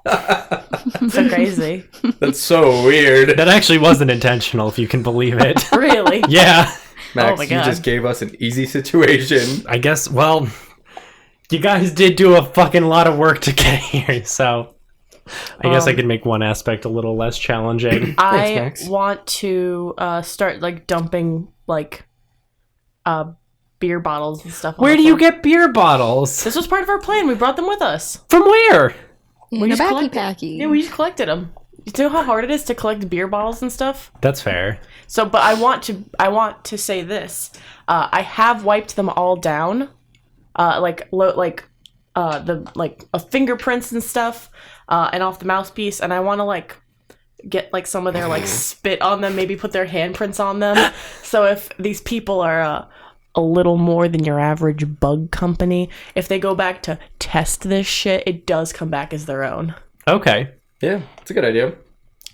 So crazy. That's so weird. That actually wasn't intentional, if you can believe it. Really? Yeah. Max, Oh my you God. just gave us an easy situation. I guess, well, you guys did do a fucking lot of work to get here, so I guess I could make one aspect a little less challenging. I Max. want to start like dumping like beer bottles and stuff. on Where the do you floor. get beer bottles? This was part of our plan. We brought them with us. From where? In a backy collected- packy. Yeah, we just collected them. You know how hard it is to collect beer bottles and stuff? That's fair. So, but I want to say this. I have wiped them all down, fingerprints and stuff, and off the mouthpiece. And I want to like get like some of their like spit on them, maybe put their handprints on them. So if these people are a little more than your average bug company, if they go back to test this shit, it does come back as their own. Okay. Yeah, it's a good idea.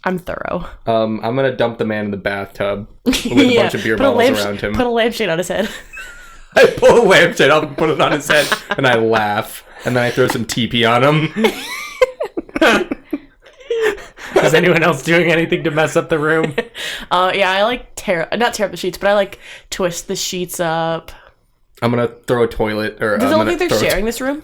I'm thorough. I'm gonna dump the man in the bathtub with a bunch of beer bottles around him. Put a lampshade on his head. I pull a lampshade up and put it on his head, and I laugh, and then I throw some TP on him. Is anyone else doing anything to mess up the room? Yeah, I like not tear up the sheets, but I like twist the sheets up. I'm gonna throw a toilet, or Does I'm it look gonna like they're throw sharing this room?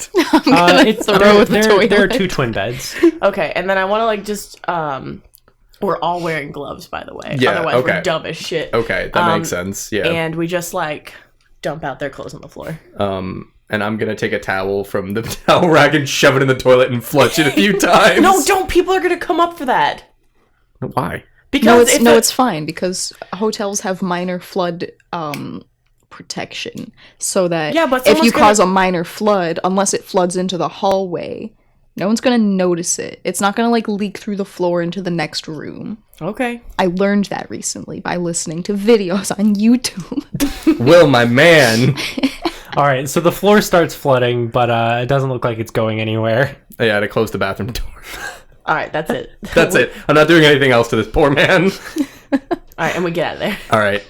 There are 2 twin beds. Okay, and then I want to like just we're all wearing gloves, by the way. Yeah, Otherwise, okay. we're dumb as shit. Okay, that makes sense. Yeah. And we just like dump out their clothes on the floor. And I'm gonna take a towel from the towel rack and shove it in the toilet and flush it a few times. No, don't. People are gonna come up for that. Why? Because It's fine because hotels have minor flood protection, so that but if you someone's cause a minor flood, unless it floods into the hallway, no one's gonna notice it. It's not gonna like leak through the floor into the next room. Okay. I learned that recently by listening to videos on YouTube. Will, my man. All right, so the floor starts flooding, but it doesn't look like it's going anywhere. Yeah, to close the bathroom door. All right, that's it. That's it. I'm not doing anything else to this poor man. All right, and we get out of there. All right.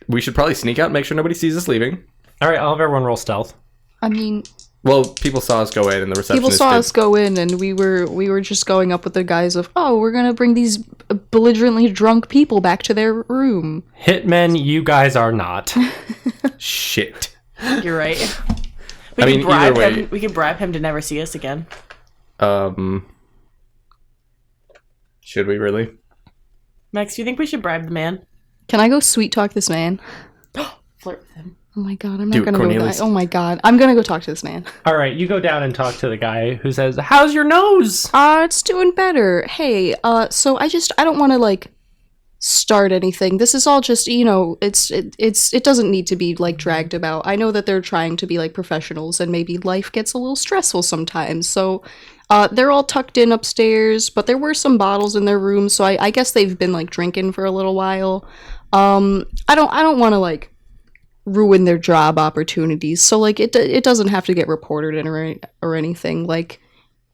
We should probably sneak out and make sure nobody sees us leaving. All right, I'll have everyone roll stealth. I mean, Well, people saw us go in, and the receptionist people saw did. us go in, and we were just going up with the guys of, oh, we're gonna bring these belligerently drunk people back to their room. Hitmen, you guys are not. Shit. You're right. I mean, either way- We can bribe him to never see us again. Should we really? Max, do you think we should bribe the man? Can I go sweet talk this man? Flirt with him. Oh my god, I'm not Dude, gonna Cornelius. go. Oh my god, I'm gonna go talk to this man. All right, you go down and talk to the guy who says, "How's your nose?" It's doing better. Hey, so I don't want to like start anything. This is all just, it doesn't need to be like dragged about. I know that they're trying to be like professionals and maybe life gets a little stressful sometimes. So, they're all tucked in upstairs, but there were some bottles in their room, so I guess they've been like drinking for a little while. I don't want to like ruin their job opportunities. So like it doesn't have to get reported in or anything. Like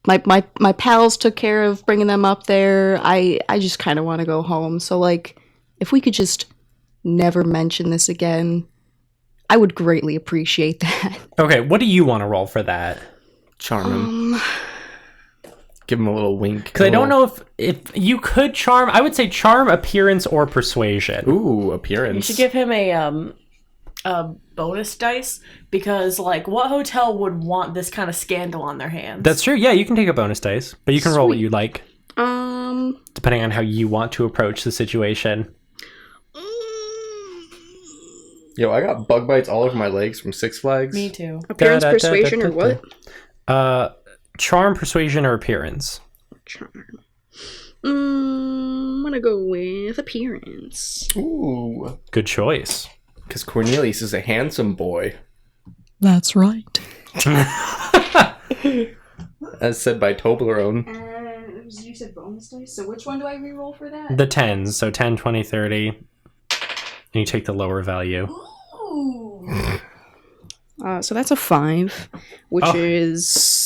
my pals took care of bringing them up there. I just kind of want to go home. So like if we could just never mention this again, I would greatly appreciate that. Okay, what do you want to roll for that? Charm him. Give him a little wink. Because I don't know if you could charm. I would say charm, appearance, or persuasion. Ooh, appearance. You should give him a bonus dice, because like what hotel would want this kind of scandal on their hands? That's true. Yeah, you can take a bonus dice, but you can roll what you like, depending on how you want to approach the situation. Yo, I got bug bites all over my legs from Six Flags. Me too. Appearance, persuasion, or what? Charm, persuasion, or appearance. Charm. I'm gonna go with appearance. Ooh. Good choice. Because Cornelius is a handsome boy. That's right. As said by Toblerone. You said bonus dice, so which one do I re-roll for that? The 10s, so 10, 20, 30. And you take the lower value. Ooh. So that's a 5, which is...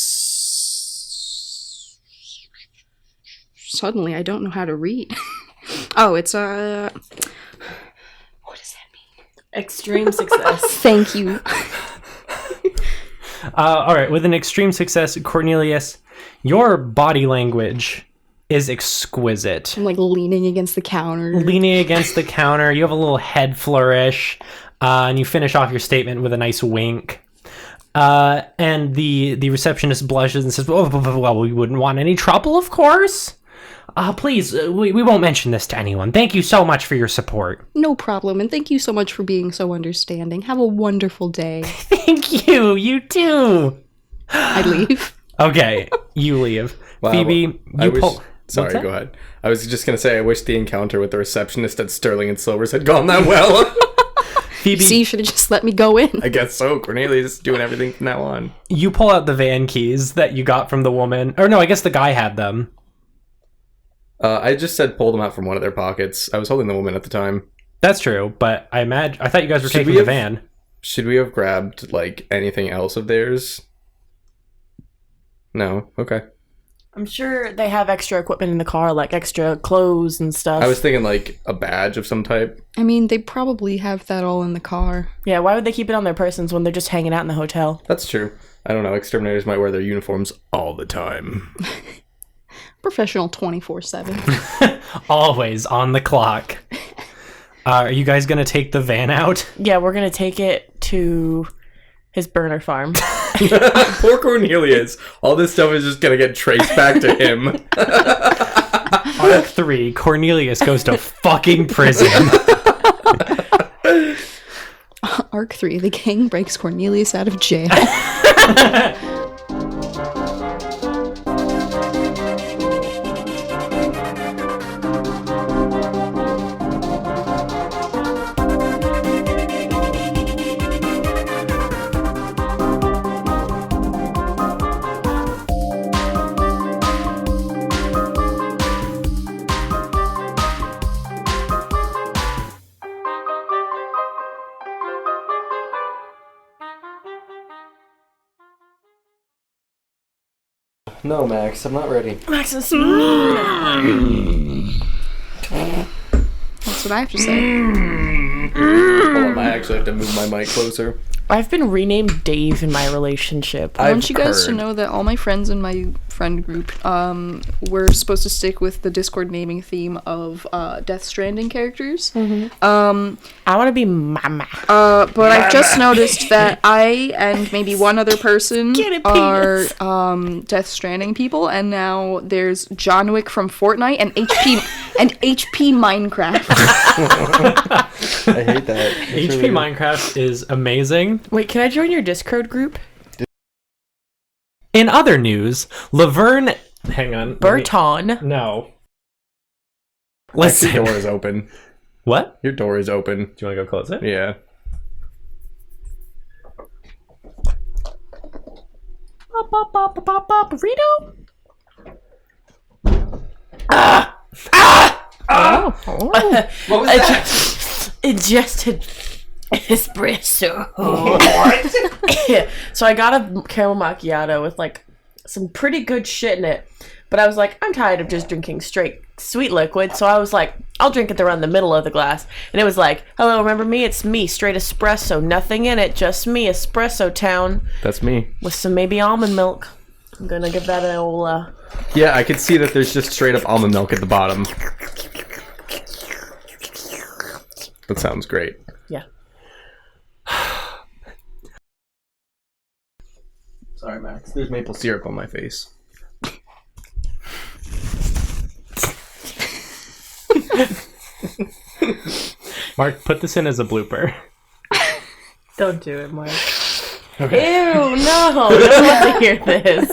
Suddenly, I don't know how to read. Oh, it's a... What does that mean? Extreme success. Thank you. All right, with an extreme success, Cornelius, your body language is exquisite. I'm like leaning against the counter. Leaning against the counter, you have a little head flourish, and you finish off your statement with a nice wink. And the receptionist blushes and says, well, we wouldn't want any trouble, of course. Please, we won't mention this to anyone. Thank you so much for your support. No problem, and thank you so much for being so understanding. Have a wonderful day. Thank you. You too. I leave. Okay, you leave. Wow, Phoebe, you pull. Sorry, What's that? go ahead. I was just gonna say, I wish the encounter with the receptionist at Sterling and Silver's had gone that well. Phoebe, See, you should have just let me go in. I guess so. Cornelius is doing everything from now on. you pull out the van keys that you got from the woman. Or no, I guess the guy had them. I just said pull them out from one of their pockets. I was holding the woman at the time. That's true, but I thought you guys were Should taking we the have- van. Should we have grabbed, like, anything else of theirs? No? Okay. I'm sure they have extra equipment in the car, like extra clothes and stuff. I was thinking, like, a badge of some type. I mean, they probably have that all in the car. Yeah, why would they keep it on their persons when they're just hanging out in the hotel? That's true. I don't know. Exterminators might wear their uniforms all the time. Professional 24/7. Always on the clock. Are you guys gonna take the van out? Yeah, we're gonna take it to his burner farm. Poor Cornelius. All this stuff is just gonna get traced back to him. Arc 3, Cornelius goes to fucking prison. Arc 3, the gang breaks Cornelius out of jail. No, Max, I'm not ready. Max is That's what I have to say. Hold on, I actually have to move my mic closer. I've been renamed Dave in my relationship. I want you guys to heard. know that all my friends in my friend group were supposed to stick with the Discord naming theme of Death Stranding characters. I want to be Mama. But I've just noticed that I and maybe one other person Get it, are penis. Death Stranding people, and now there's John Wick from Fortnite and HP Minecraft. I hate that. HP Minecraft is amazing. Wait, can I join your Discord group? In other news, Laverne... Hang on. Burton. No. Your Listen. door is open. What? Your door is open. Do you want to go close it? Yeah. Burrito? What was that? Ingested espresso. So I got a caramel macchiato with like some pretty good shit in it. But I was like, I'm tired of just drinking straight sweet liquid. So I was like, I'll drink it around the middle of the glass. And it was like, hello, remember me? It's me, straight espresso. Nothing in it, just me, espresso town. That's me. With some maybe almond milk. I'm gonna give that an old, Yeah, I could see that there's just straight up almond milk at the bottom. That sounds great. yeah. Sorry, Max. There's maple syrup on my face. Mark, put this in as a blooper. Don't do it, Mark. Ew, no. I don't want to hear this.